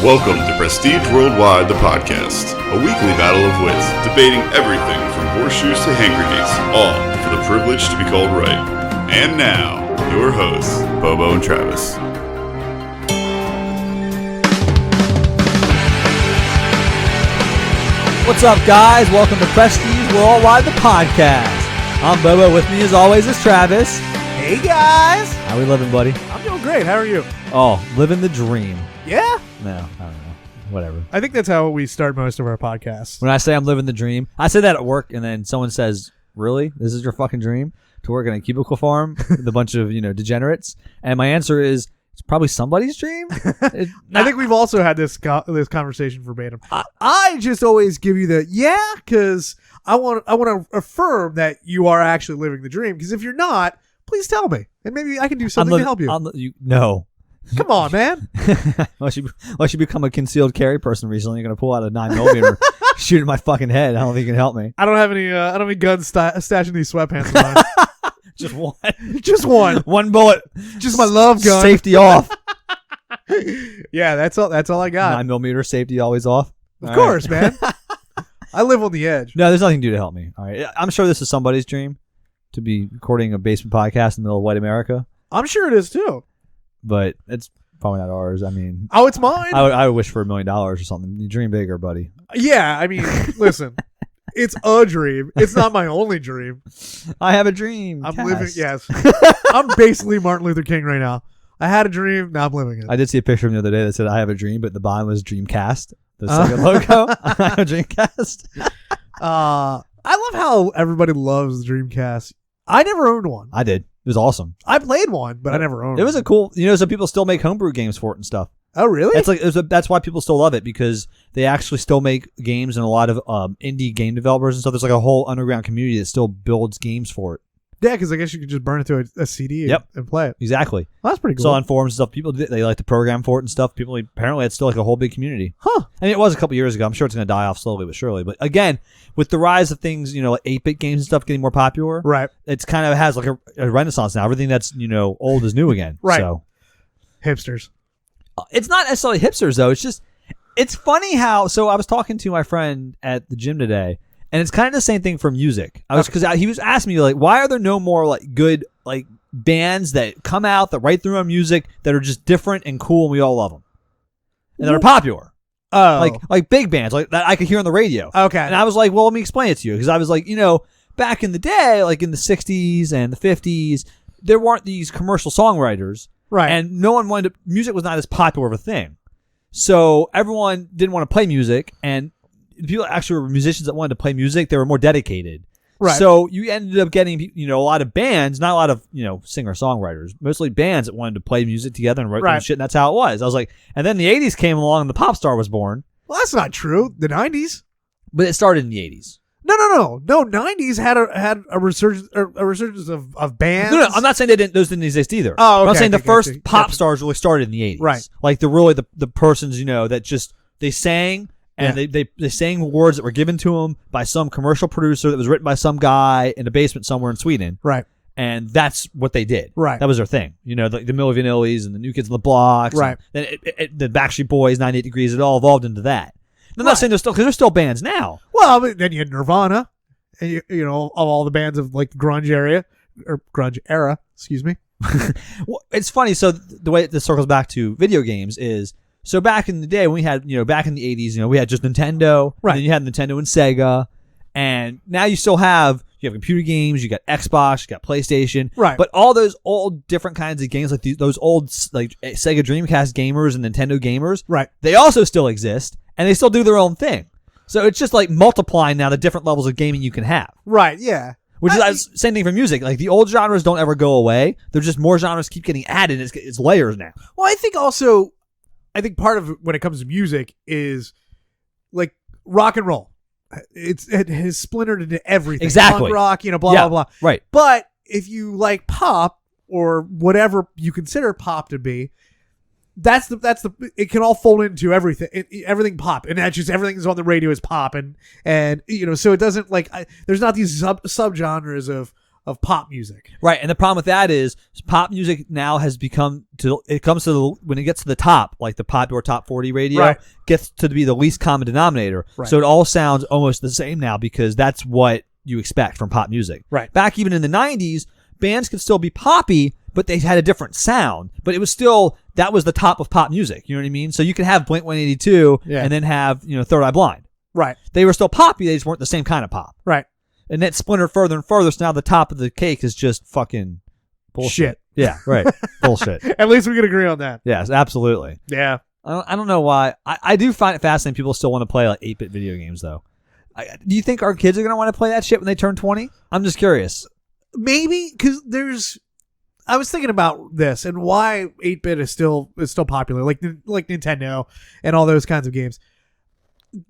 Welcome to Prestige Worldwide, the podcast, a weekly battle of wits, debating everything from horseshoes to hand grenades, all for the privilege to be called right. And now, your hosts, Bobo and Travis. What's up, guys? Welcome to Prestige Worldwide, the podcast. I'm Bobo. With me, as always, is Travis. Hey, guys. How we living, buddy? I'm doing great. How are you? Oh, living the dream. Yeah? No, I don't know. Whatever. I think that's how we start most of our podcasts. When I say I'm living the dream, I say that at work, and then someone says, really? This is your fucking dream? To work in a cubicle farm with a bunch of, degenerates? And my answer is, it's probably somebody's dream. I think we've also had this conversation verbatim. I just always give you the because I want to affirm that you are actually living the dream. Because if you're not, please tell me, and maybe I can do something to help you. No. Come on, man. Unless you become a concealed carry person recently, you're gonna pull out a 9mm, shoot at my fucking head. I don't think you can help me. I don't have any guns stashed in these sweatpants. Of mine. Just one. Just one. One bullet. Just my love gun. Safety off. Yeah, that's all I got. 9mm safety always off. Of course, man. I live on the edge. No, there's nothing to do to help me. All right, I'm sure this is somebody's dream to be recording a basement podcast in the middle of white America. I'm sure it is too. But it's probably not ours. I mean, it's mine. I would wish for $1 million or something. You dream bigger, buddy. Yeah, I mean, listen, it's a dream. It's not my only dream. I have a dream. I'm living. Yes, I'm basically Martin Luther King right now. I had a dream. Now I'm living it. I did see a picture of him the other day that said "I have a dream," but the bottom was Dreamcast, the Sega logo. I have a Dreamcast. I love how everybody loves the Dreamcast. I never owned one. I did. It was awesome. I played one, but I never owned it. It was a cool, some people still make homebrew games for it and stuff. Oh, really? That's why people still love it, because they actually still make games, and a lot of indie game developers and stuff. There's like a whole underground community that still builds games for it. Yeah, because I guess you could just burn it to a CD and play it. Exactly. Well, that's pretty cool. So on forums and stuff, people they like to program for it and stuff. People apparently it's still like a whole big community. Huh. I mean, it was a couple years ago. I'm sure it's going to die off slowly but surely. But again, with the rise of things, like 8-bit games and stuff getting more popular, right? It's kind of has like a renaissance now. Everything that's old is new again. Right. So hipsters. It's not necessarily hipsters though. It's funny how. So I was talking to my friend at the gym today. And it's kind of the same thing for music. Because he was asking me, like, why are there no more like good like bands that come out that write their own music that are just different and cool and we all love them and that are popular? Oh, like big bands like that I could hear on the radio. Okay, and I was like, well, let me explain it to you, because I was like, back in the day, like in the '60s and the '50s, there weren't these commercial songwriters, right? And no one wanted music was not as popular of a thing, so everyone didn't want to play music and. People actually were musicians that wanted to play music. They were more dedicated. Right. So you ended up getting, a lot of bands, not a lot of, singer-songwriters, mostly bands that wanted to play music together and write their shit, and that's how it was. I was like, and then the 80s came along and the pop star was born. Well, that's not true. The 90s? But it started in the 80s. No. 90s had a resurgence of bands. No, I'm not saying those didn't exist either. Oh, okay. I'm saying the first pop stars really started in the 80s. Right. Like the persons, that just, they sang. And they sang words that were given to them by some commercial producer that was written by some guy in a basement somewhere in Sweden. Right. And that's what they did. Right. That was their thing. The Milli Vanillis and the New Kids on the Block. Right. Then the Backstreet Boys, 98 Degrees, it all evolved into that. I'm not saying because there's still bands now. Well, then you had Nirvana, and of all the bands of like the grunge era, excuse me. Well, it's funny. So the way this circles back to video games is. So back in the day, when we had, back in the 80s, we had just Nintendo. Right. And then you had Nintendo and Sega. And now you still have, computer games, you got Xbox, you got PlayStation. Right. But all those old different kinds of games, like those old like Sega Dreamcast gamers and Nintendo gamers, right? They also still exist, and they still do their own thing. So it's just like multiplying now the different levels of gaming you can have. Right, yeah. Which is same thing for music. Like the old genres don't ever go away. They're just more genres keep getting added. It's layers now. Well, I think part of when it comes to music is like rock and roll. It has splintered into everything. Exactly. Punk rock, blah, blah. Right. But if you like pop or whatever you consider pop to be, it can all fold into everything. Everything pop, and that's just everything's on the radio is pop, and so it doesn't there's not these subgenres of pop music. Right, and the problem with that is pop music now has become when it gets to the top, like the popular top 40 radio, gets to be the least common denominator. Right. So it all sounds almost the same now because that's what you expect from pop music. Right. Back even in the 90s, bands could still be poppy, but they had a different sound. But it was still, that was the top of pop music. You know what I mean? So you could have Blink-182 and then have, Third Eye Blind. Right. They were still poppy, they just weren't the same kind of pop. Right. And that splintered further and further, so now the top of the cake is just fucking bullshit. Shit. Yeah, right. Bullshit. At least we can agree on that. Yes, absolutely. Yeah. I don't know why. I do find it fascinating people still want to play like 8-bit video games, though. Do you think our kids are going to want to play that shit when they turn 20? I'm just curious. Maybe, because I was thinking about this and why 8-bit is still popular, like Nintendo and all those kinds of games.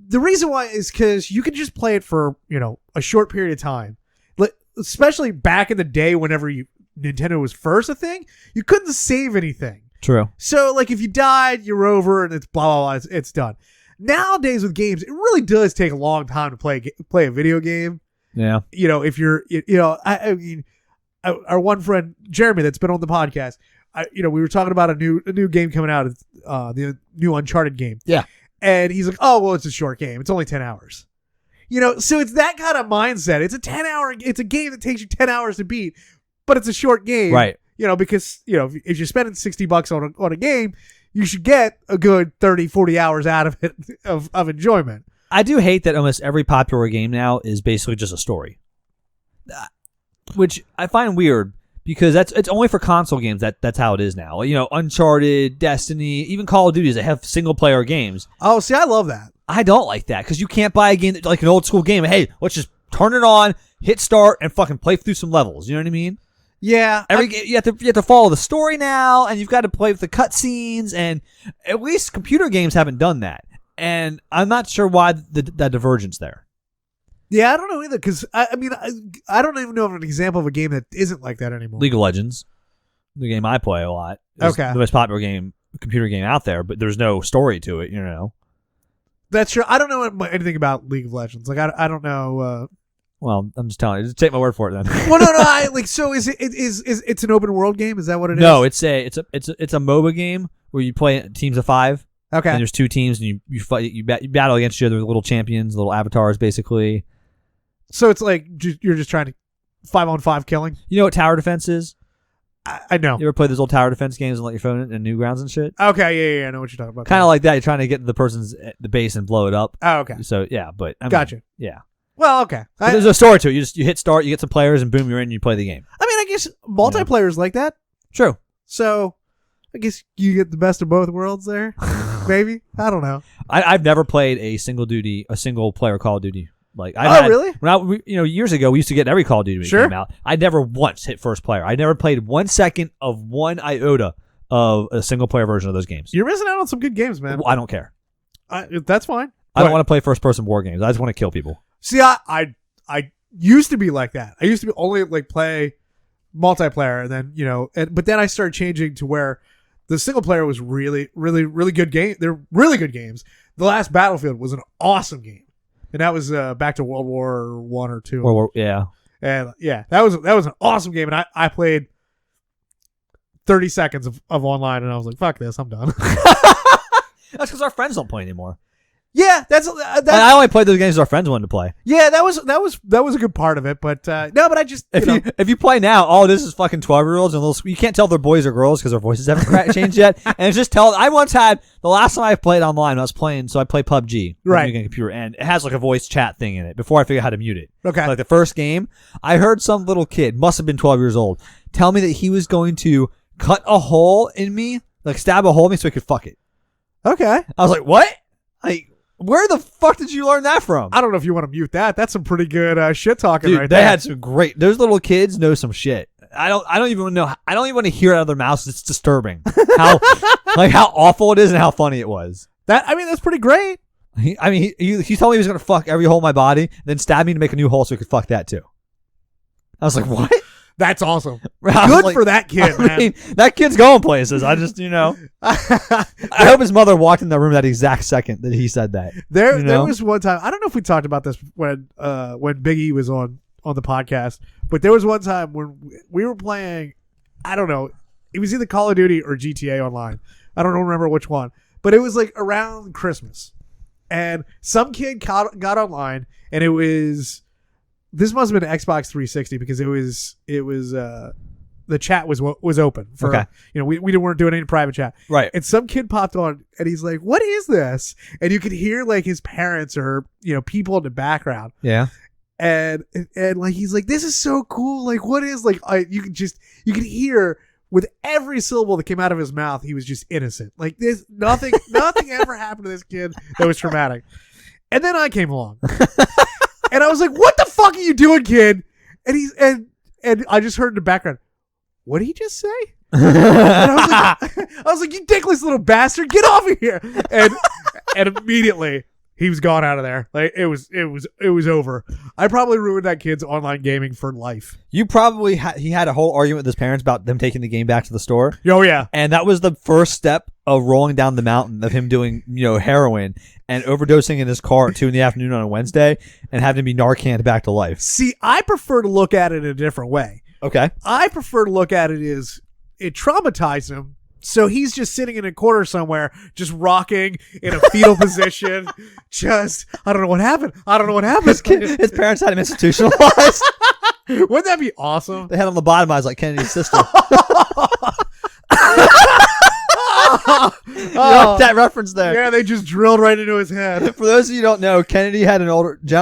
The reason why is because you can just play it for, a short period of time. Especially back in the day whenever Nintendo was first a thing, you couldn't save anything. True. So, like, if you died, you're over and it's blah, blah, blah, it's done. Nowadays with games, it really does take a long time to play a video game. Yeah. If you're, I mean, our one friend, Jeremy, that's been on the podcast, we were talking about a new game coming out, the new Uncharted game. Yeah. And he's like, oh, well, it's a short game. It's only 10 hours. So it's that kind of mindset. It's it's a game that takes you 10 hours to beat, but it's a short game. Right. Because, if you're spending $60 on a game, you should get a good 30, 40 hours out of it of enjoyment. I do hate that almost every popular game now is basically just a story, which I find weird because it's only for console games that's how it is now. Uncharted, Destiny, even Call of Duty, they have single player games. Oh, see, I love that. I don't like that because you can't buy a game like an old school game. Hey, let's just turn it on, hit start, and fucking play through some levels. You know what I mean? Yeah. You have to follow the story now, and you've got to play with the cutscenes, and at least computer games haven't done that. And I'm not sure why that divergence there. Yeah, I don't know either, because, I don't even know of an example of a game that isn't like that anymore. League of Legends, the game I play a lot, is the most popular computer game out there, but there's no story to it, That's true. I don't know anything about League of Legends. Like, I don't know. Well, I'm just telling you. Just take my word for it, then. Well, no. So is it's an open world game? Is that what it is? No, it's a MOBA game where you play teams of 5. Okay. And there's 2 teams, and you fight. You battle against each other, little champions, little avatars, basically. So it's like you're just trying to 5-on-5 killing. You know what tower defense is? I know. You ever play those old tower defense games and let your phone in Newgrounds and shit? Okay, yeah, I know what you're talking about. Kind of like that. You're trying to get to the person's the base and blow it up. Oh, okay. So yeah, but gotcha. Yeah. Well, okay. There's a story to it. You hit start, you get some players, and boom, you're in. And you play the game. I guess multiplayer is like that. True. So I guess you get the best of both worlds there. Maybe, I don't know. I've never played a single player Call of Duty. Like really? When years ago, we used to get every Call of Duty when it came out. I never once hit first player. I never played 1 second of 1 iota of a single player version of those games. You're missing out on some good games, man. I don't care. That's fine. I don't want to play first person war games. I just want to kill people. See, I used to be like that. I used to be only like play multiplayer, and then but then I started changing to where the single player was really, really, really good game. They're really good games. The last Battlefield was an awesome game. And that was back to World War I or II. Yeah. And yeah, that was an awesome game. And I played 30 seconds of online, and I was like, fuck this, I'm done. That's because our friends don't play anymore. Yeah, that's I only played those games our friends wanted to play. Yeah, that was a good part of it. But no, but I just if you play now, this is fucking 12-year-olds and you can't tell if they're boys or girls because their voices haven't changed yet. And it's just I once had the last time I played online, I was playing, so I play PUBG right on a computer, and it has like a voice chat thing in it. Before I figured out how to mute it. Okay, like the first game, I heard some little kid, must have been 12 years old, tell me that he was going to cut a hole in me, like stab a hole in me, so he could fuck it. Okay, I was like, what? Where the fuck did you learn that from? I don't know if you want to mute that. That's some pretty good shit talking right there. They had some great. Those little kids know some shit. I don't even know. I don't even want to hear it out of their mouths. It's disturbing how awful it is and how funny it was. That's pretty great. He told me he was gonna fuck every hole in my body, then stab me to make a new hole so he could fuck that too. I was like, what? That's awesome. Good for that kid, man. That kid's going places. I just, I hope his mother walked in the room that exact second that he said that. There was one time, I don't know if we talked about this when Big E was on on the podcast, but there was one time when we were playing, I don't know, it was either Call of Duty or GTA Online. I don't remember which one, but it was like around Christmas, and some kid got online, and it was, this must have been an Xbox 360 because it was the chat was open for, Okay. we weren't doing any private chat. Right. And some kid popped on and he's like, "What is this?" And you could hear like his parents or, people in the background. Yeah. And like, he's like, "This is so cool. Like, what is like, you could hear with every syllable that came out of his mouth, he was just innocent. Like this, nothing ever happened to this kid that was traumatic. And then I came along and I was like, "What the fuck are you doing, kid?" And and I just heard in the background, "What did he just say?" And I was like, "You dickless little bastard, get off of here!" And immediately he was gone out of there. Like it was over. I probably ruined that kid's online gaming for life. You probably he had a whole argument with his parents about them taking the game back to the store. Oh yeah, and that was the first step of rolling down the mountain of him doing heroin and overdosing in his car at 2 p.m. on a Wednesday and having to be Narcaned back to life. See, I prefer to look at it in a different way. Okay. I prefer to look at it as it traumatized him. So he's just sitting in a corner somewhere, just rocking in a fetal position. I don't know what happened. His parents had him institutionalized. Wouldn't that be awesome? They had him lobotomized like Kennedy's sister. You got that reference there. Yeah, they just drilled right into his head. For those of you who don't know, John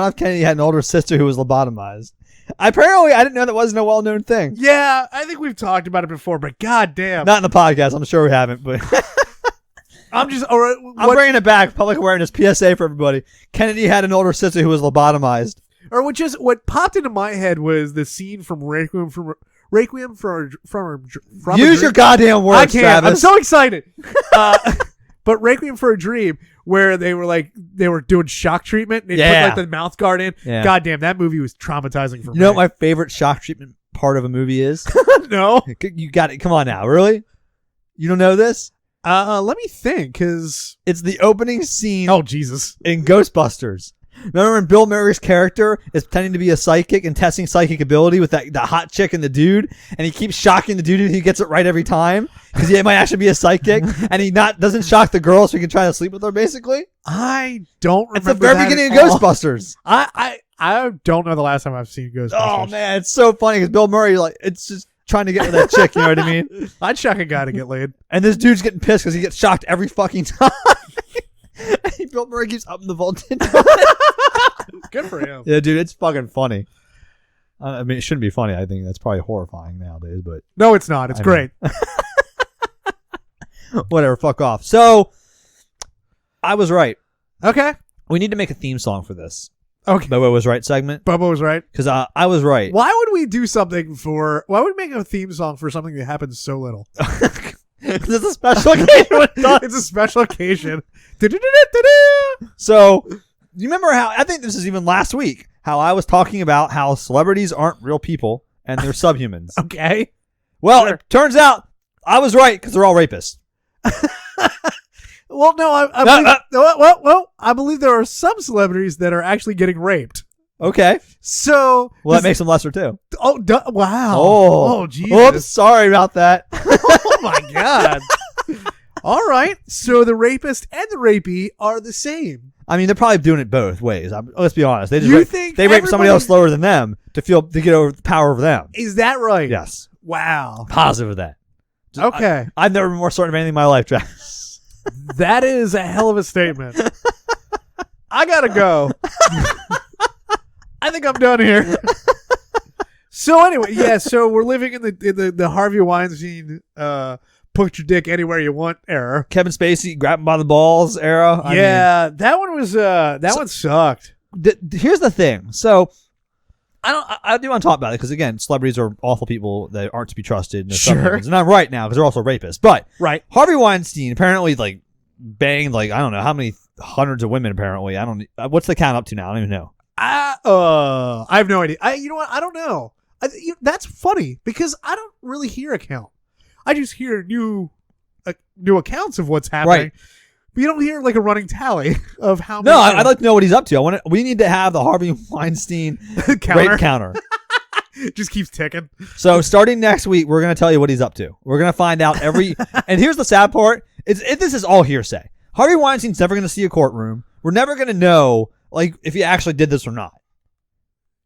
F. Kennedy had an older sister who was lobotomized. Apparently, I didn't know that wasn't a well-known thing. Yeah, I think we've talked about it before, but goddamn. Not in the podcast. I'm sure we haven't, but I'm bringing it back. Public awareness, PSA for everybody. Kennedy had an older sister who was lobotomized. What popped into my head was the scene from Requiem for Use your goddamn words, I can't. Travis. I'm so excited. But Requiem for a Dream, where they were doing shock treatment and they put like the mouth guard in. Yeah. Goddamn, that movie was traumatizing for me. You know what my favorite shock treatment part of a movie is? No. You got it. Come on now. Really? You don't know this? Let me think, because it's the opening scene. Oh, Jesus. In Ghostbusters. Remember when Bill Murray's character is pretending to be a psychic and testing psychic ability with the hot chick and the dude, and he keeps shocking the dude and he gets it right every time because he might actually be a psychic, and he doesn't shock the girl so he can try to sleep with her, basically? I don't remember. It's the very beginning of Ghostbusters. I don't know the last time I've seen Ghostbusters. Oh, man, it's so funny because Bill Murray, it's just trying to get with that chick, you know what I mean? I'd shock a guy to get laid. And this dude's getting pissed because he gets shocked every fucking time. Bill Murray keeps upping the voltage. Good for him. Yeah, dude, it's fucking funny. I mean, it shouldn't be funny. I think that's probably horrifying nowadays, but no, it's not. It's great. Whatever, fuck off. So, I was right. Okay. We need to make a theme song for this. Okay. Bobo was right segment. Bobo was right. Because I was right. Why would we make a theme song for something that happens so little? It's a special occasion. It's a special occasion. So, you remember how, I think this is even last week, how I was talking about how celebrities aren't real people and they're subhumans. Okay. Well, It turns out I was right because they're all rapists. Well, no, I believe there are some celebrities that are actually getting raped. Okay. So, that makes them lesser too. Oh, wow. Oh, Jesus. Oops, sorry about that. Oh my God. All right. So the rapist and the rapee are the same. I mean, they're probably doing it both ways. Let's be honest. They rape somebody else slower than them to get over the power over them. Is that right? Yes. Wow. Positive of that. Okay. I've never been more certain of anything in my life, Travis. That is a hell of a statement. I gotta go. I think I'm done here. So anyway, yeah. So we're living in the Harvey Weinstein put your dick anywhere you want era. Kevin Spacey grabbing by the balls era. That one was one sucked. Here's the thing. So I do want to talk about it because again, celebrities are awful people that aren't to be trusted. Sure. And I'm right now because they're also rapists. But right, Harvey Weinstein apparently banged I don't know how many hundreds of women. Apparently, what's the count up to now? I don't even know. I have no idea. You know what? I don't know. That's funny because I don't really hear a count. I just hear new accounts of what's happening. Right. But you don't hear a running tally of how many. No, I'd like to know what he's up to. We need to have the Harvey Weinstein rape counter. Just keeps ticking. So starting next week, we're going to tell you what he's up to. We're going to find out and here's the sad part. This is all hearsay. Harvey Weinstein's never going to see a courtroom. We're never going to know if he actually did this or not.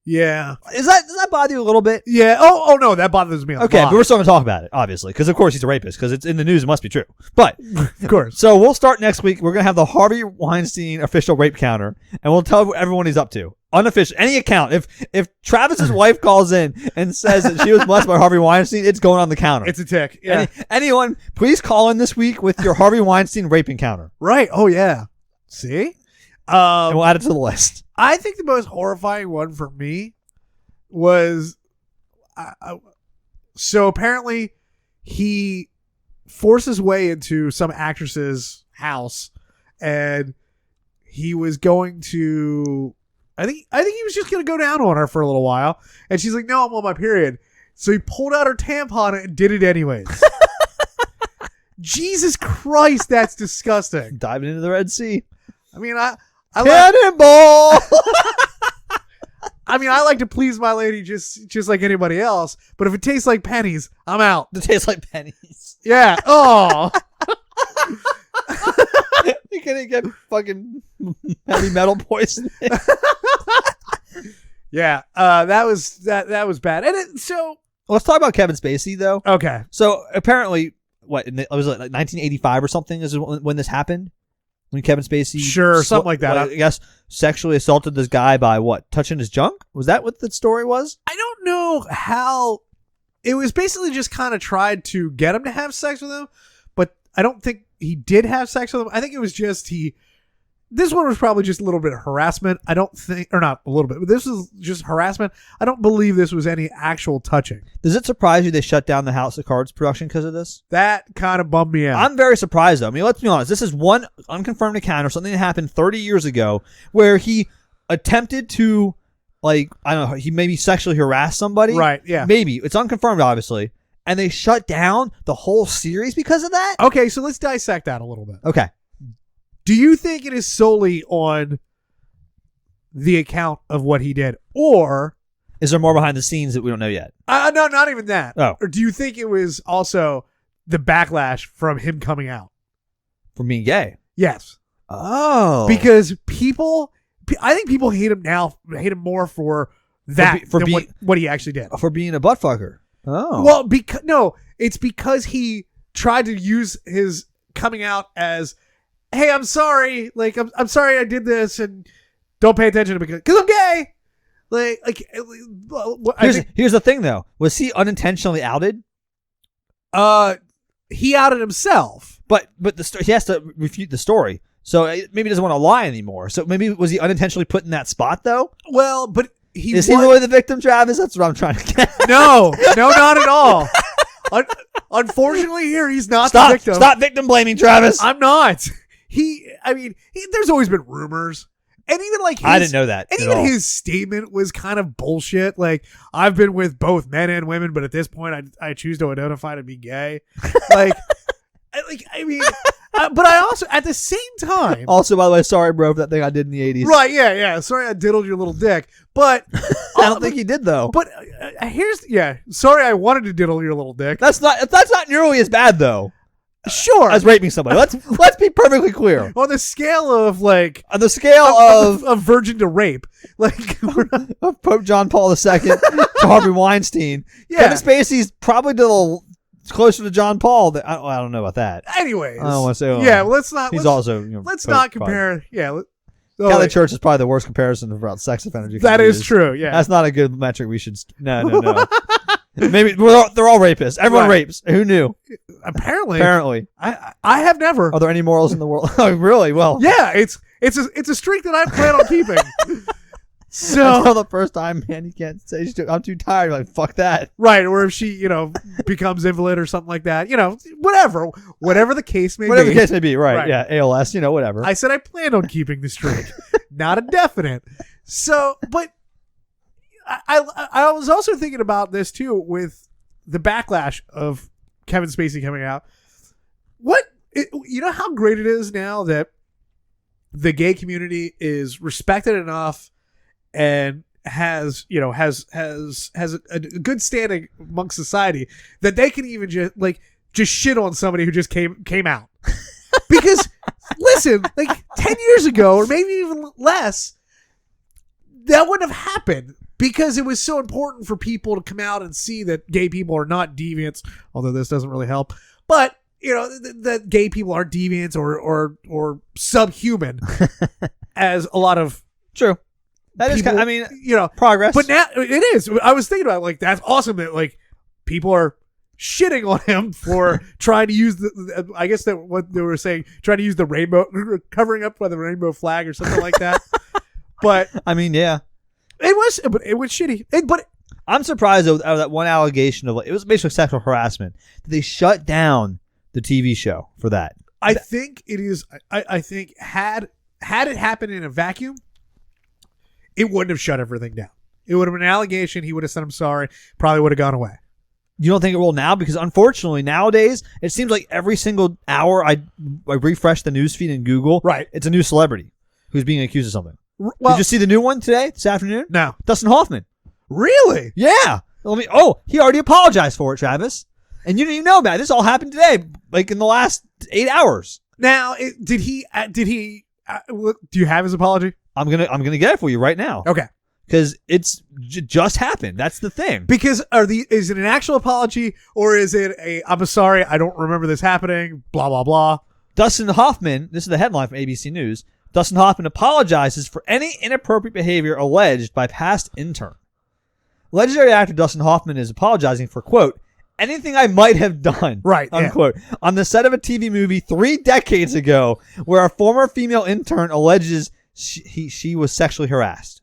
Yeah. Does that bother you a little bit? Yeah. Oh no, that bothers me a lot. Okay, but we're still going to talk about it, obviously, because of course he's a rapist, because it's in the news. It must be true. But of course. So we'll start next week. We're going to have the Harvey Weinstein official rape counter, and we'll tell everyone he's up to. Unofficial, any account. If Travis's wife calls in and says that she was molested by Harvey Weinstein, it's going on the counter. It's a tick. Yeah. Anyone, please call in this week with your Harvey Weinstein rape encounter. Right. Oh yeah. See? And we'll add it to the list. I think the most horrifying one for me was so apparently he forced his way into some actress's house, and he was going to I think he was just going to go down on her for a little while, and she's like, no, I'm on my period. So he pulled out her tampon and did it anyways. Jesus Christ, that's disgusting. Diving into the Red Sea. I mean, I Cannonball! I mean, I like to please my lady just like anybody else, but if it tastes like pennies, I'm out. It tastes like pennies. Yeah. Oh. You're gonna get fucking heavy metal poisoning. Yeah. That was bad. And so let's talk about Kevin Spacey though. Okay. So apparently, it was like 1985 or something is when this happened. When Kevin Spacey, something like that. I guess sexually assaulted this guy by touching his junk? Was that what the story was? I don't know how. It was basically just kind of tried to get him to have sex with him, but I don't think he did have sex with him. I think it was just this one was probably just a little bit of harassment. I don't think, or not a little bit, but this was just harassment. I don't believe this was any actual touching. Does it surprise you they shut down the House of Cards production because of this? That kind of bummed me out. I'm very surprised though. I mean, let's be honest. This is one unconfirmed account or something that happened 30 years ago where he attempted to, I don't know, he maybe sexually harassed somebody. Right, yeah. Maybe. It's unconfirmed, obviously. And they shut down the whole series because of that? Okay, so let's dissect that a little bit. Okay. Do you think it is solely on the account of what he did, or is there more behind the scenes that we don't know yet? No, not even that. Oh. Or do you think it was also the backlash from him coming out? From being gay? Yes. Oh. Because I think people hate him now, hate him more for that than what he actually did. For being a buttfucker. Oh. Well, it's because he tried to use his coming out as, hey, I'm sorry. I'm sorry I did this, and don't pay attention to me because I'm gay. Here's the thing, though. Was he unintentionally outed? He outed himself, but he has to refute the story. So maybe he doesn't want to lie anymore. So maybe was he unintentionally put in that spot, though? Well, but is he really the victim, Travis? That's what I'm trying to get. No, not at all. Unfortunately, here he's not the victim. Stop victim blaming, Travis. I'm not. There's always been rumors. And even I didn't know that. And even his statement was kind of bullshit. I've been with both men and women, but at this point, I choose to identify to be gay. But I also, at the same time. Also, by the way, sorry, bro, for that thing I did in the 80s. Right, yeah. Sorry I diddled your little dick. But. I don't think he did, though. But sorry I wanted to diddle your little dick. That's not nearly as bad, though. Sure. As raping somebody. Let's be perfectly clear. On the scale of of virgin to rape, of Pope John Paul II to Harvey Weinstein. Yeah. Kevin Spacey's probably closer to John Paul. I don't know about that. Anyways. I don't want to say. Yeah, let's not. He's also. Let's not compare. Yeah. Catholic Church is probably the worst comparison about sex offenders. That is true. Yeah. That's not a good metric. We should. No. Maybe they're all rapists. Everyone rapes. Who knew? Apparently. I have never. Are there any morals in the world? Oh, really? Well. Yeah, it's a streak that I plan on keeping. So until the first time, man, you can't say I'm too tired. Like, fuck that. Right, or if she, becomes invalid or something like that, whatever the case may be. Whatever the case may be, right? Yeah, ALS, whatever. I said I planned on keeping the streak, not a definite. So, but I was also thinking about this too with the backlash of Kevin Spacey coming out. How great it is now that the gay community is respected enough and has a good standing amongst society that they can even just shit on somebody who just came out. Because listen, like 10 years ago or maybe even less, that wouldn't have happened because it was so important for people to come out and see that gay people are not deviants, although this doesn't really help. But that gay people aren't deviants or subhuman as a lot of true. That people, is, progress. But now it is. I was thinking about that's awesome that people are shitting on him for trying to use I guess that what they were saying, trying to use the rainbow, covering up by the rainbow flag or something like that. But yeah, it was shitty. But I'm surprised though, out of that one allegation of it was basically sexual harassment that they shut down the TV show for that. I think it is. I think had it happened in a vacuum, it wouldn't have shut everything down. It would have been an allegation. He would have said, "I'm sorry." Probably would have gone away. You don't think it will now? Because unfortunately, nowadays, it seems like every single hour I refresh the newsfeed in Google, right? It's a new celebrity who's being accused of something. Well, did you see the new one today, this afternoon? No. Dustin Hoffman. Really? Yeah. He already apologized for it, Travis. And you didn't even know about it. This all happened today, like in the last 8 hours. Now, did he? Do you have his apology? I'm gonna get it for you right now. Okay. Because it's just happened. That's the thing. Because is it an actual apology or is it I'm sorry, I don't remember this happening, blah, blah, blah. Dustin Hoffman, this is the headline from ABC News, Dustin Hoffman apologizes for any inappropriate behavior alleged by past intern. Legendary actor Dustin Hoffman is apologizing for, quote, anything I might have done, right, unquote, on the set of a TV movie 3 decades ago where a former female intern alleges she was sexually harassed.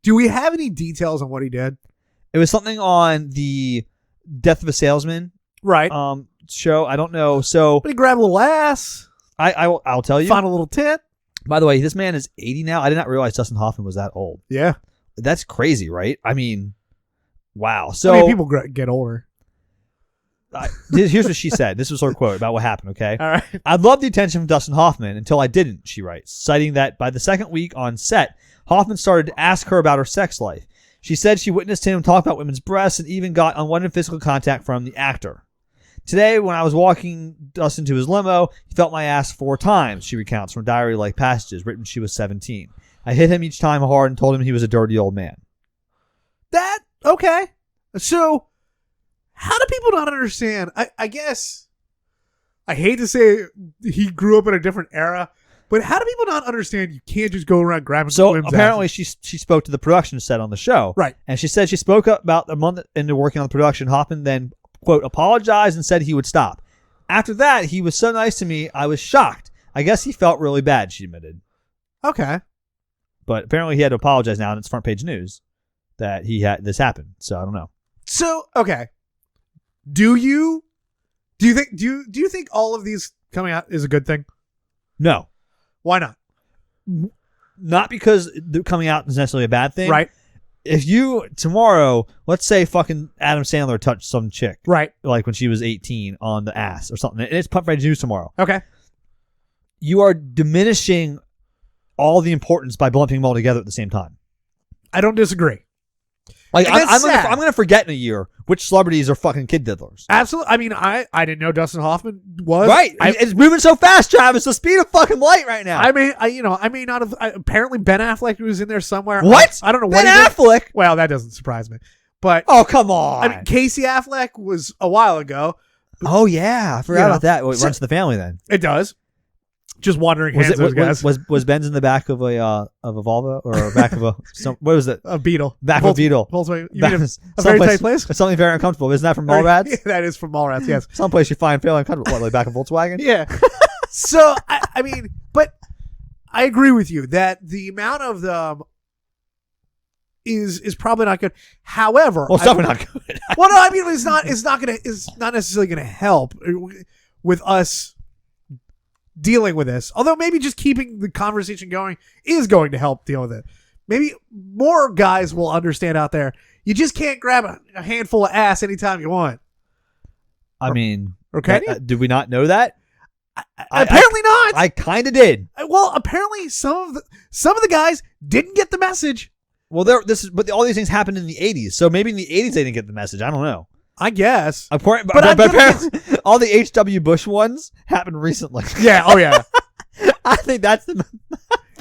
Do we have any details on what he did? It was something on the Death of a Salesman, right? Show. I don't know. So, but he grabbed a little ass. I'll tell you. Found a little tit. By the way, this man is 80 now. I did not realize Dustin Hoffman was that old. Yeah, that's crazy, right? I mean, wow. So people get older. Here's what she said. This was her quote about what happened. Okay. All right. I'd love the attention from Dustin Hoffman until I didn't. She writes, citing that by the second week on set, Hoffman started to ask her about her sex life. She said she witnessed him talk about women's breasts and even got unwanted physical contact from the actor. Today, when I was walking Dustin to his limo, he felt my ass 4 times, she recounts from diary-like passages written when she was 17. I hit him each time hard and told him he was a dirty old man. Okay. So, how do people not understand? I guess, I hate to say he grew up in a different era, but how do people not understand you can't just go around grabbing women's apparently asses? she spoke to the production set on the show. Right. And she said she spoke up about a month into working on the production. Hoffman then, quote, apologized and said he would stop. After that, he was so nice to me, I was shocked. I guess he felt really bad, she admitted. Okay. But apparently he had to apologize now, and it's front page news that this happened. So I don't know. So, okay. Do you think all of these coming out is a good thing? No. Why not? Not because they're coming out is necessarily a bad thing. Right. If you, tomorrow, let's say fucking Adam Sandler touched some chick. Right. Like when she was 18 on the ass or something. And it's front page news tomorrow. Okay. You are diminishing all the importance by lumping them all together at the same time. I don't disagree. Like I'm gonna forget in a year which celebrities are fucking kid diddlers. Absolutely. I mean, I didn't know Dustin Hoffman was right. It's moving so fast, Travis. The speed of fucking light right now. I may not have. Apparently, Ben Affleck was in there somewhere. What? I don't know. Ben Affleck. Well, that doesn't surprise me. But oh, come on. I mean, Casey Affleck was a while ago. Oh yeah, I forgot about that. Well, it runs to the family then. It does. Just wandering hands, those guys. Was Ben's in the back of a Volvo or back of what was it? A Beetle. Back of a Beetle. Volkswagen. You mean a very tight place? It's something very uncomfortable. Isn't that from Mallrats? That is from Mallrats. Yes. Someplace you find fairly uncomfortable. What, like back of Volkswagen? Yeah. So I mean, but I agree with you that the amount of them is probably not good. However, well, it's definitely not good. Well, no, I mean it's not necessarily gonna help with us dealing with this. Although maybe just keeping the conversation going is going to help deal with it. Maybe more guys will understand out there. You just can't grab a handful of ass anytime you want. I mean, or can you? Did we not know that? Apparently not. I kind of did. Well, apparently some of the guys didn't get the message Well, but all these things happened in the 80s, so maybe in the 80s they didn't get the message. I don't know. I guess. But apparently, all the H.W. Bush ones happened recently. Yeah. Oh yeah. I think that's the.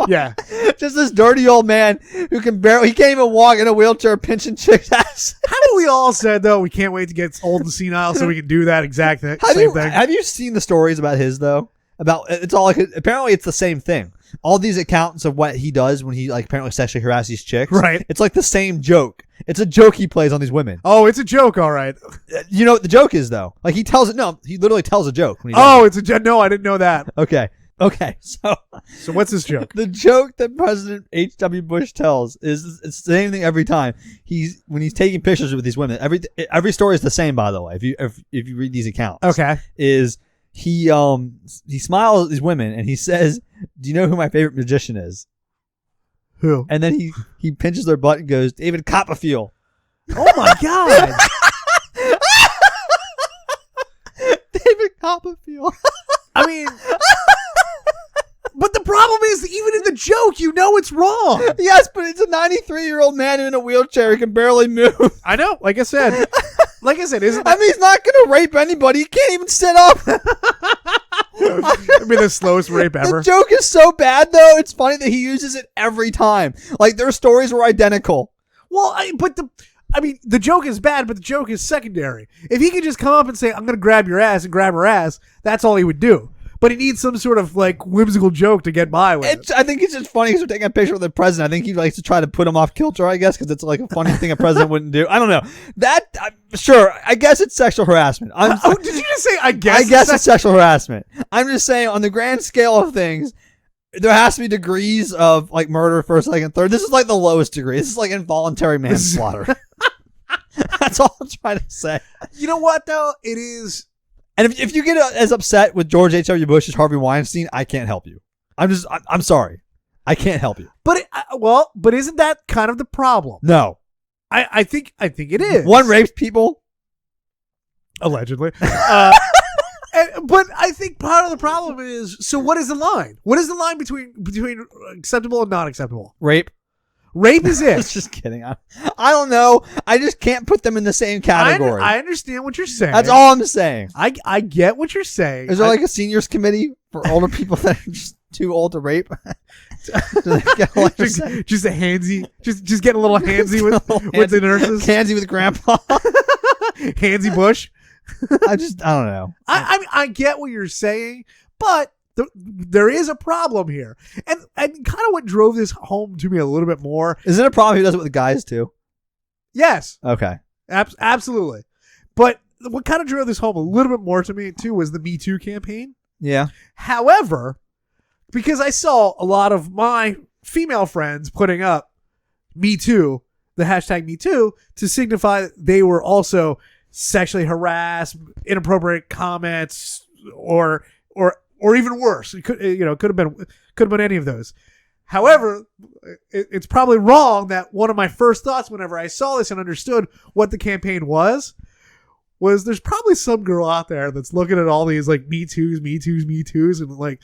Yeah. Just this dirty old man who he can't even walk in a wheelchair pinching chicks' ass. Haven't we all said though we can't wait to get old and senile so we can do that exact same thing? Have you seen the stories about his though? It's all like apparently it's the same thing. All these accounts of what he does when he like apparently sexually harasses these chicks. Right. It's like the same joke. It's a joke he plays on these women. Oh, it's a joke, all right. You know what the joke is though? Like he literally tells a joke. When he does it's a joke. No, I didn't know that. Okay. So what's this joke? The joke that President H.W. Bush tells is it's the same thing every time. When he's taking pictures with these women. Every story is the same, by the way. If you read these accounts, okay, is he smiles at these women and he says, "Do you know who my favorite magician is?" Who? And then he pinches their butt and goes, "David Copperfield." Oh my god. David Copperfield. I mean, but the problem is, even in the joke, you know it's wrong. Yes, but it's a 93-year-old man in a wheelchair who can barely move. I know. Like I said, isn't I mean, he's not going to rape anybody. He can't even sit up. I mean, the slowest rape ever. The joke is so bad, though. It's funny that he uses it every time. Like, their stories were identical. Well, the joke is bad, but the joke is secondary. If he could just come up and say, "I'm going to grab your ass," and grab her ass, that's all he would do. But he needs some sort of like whimsical joke to get by with it. I think it's just funny because we're taking a picture with the president. I think he likes to try to put him off kilter, I guess, because it's like a funny thing a president wouldn't do. I don't know. Sure, I guess it's sexual harassment. Did you just say, I guess? I guess it's sexual harassment. I'm just saying, on the grand scale of things, there has to be degrees of like murder, first, second, third. This is like the lowest degree. This is like involuntary manslaughter. That's all I'm trying to say. You know what, though? It is... And if you get as upset with George H.W. Bush as Harvey Weinstein, I can't help you. I'm sorry. I can't help you. But but isn't that kind of the problem? No. I think it is. One rapes people. Allegedly. But I think part of the problem is, so what is the line? What is the line between acceptable and not acceptable? Rape. Rape is it. Just kidding. I don't know. I just can't put them in the same category. I understand what you're saying. That's all I'm saying. I get what you're saying. Is there like a seniors committee for older people that are just too old to rape? Just a handsy. Just getting a little handsy with the nurses. Handsy with grandpa. Handsy Bush. I don't know. I mean, I get what you're saying, but there is a problem here, and kind of what drove this home to me a little bit more. Is it a problem? He does it with the guys too. Yes. Okay. Absolutely. But what kind of drove this home a little bit more to me too was the Me Too campaign. Yeah. However, because I saw a lot of my female friends putting up Me Too, the hashtag Me Too, to signify that they were also sexually harassed, inappropriate comments, or even worse. It could have been any of those. However, it's probably wrong that one of my first thoughts whenever I saw this and understood what the campaign was there's probably some girl out there that's looking at all these like Me Too's, and like,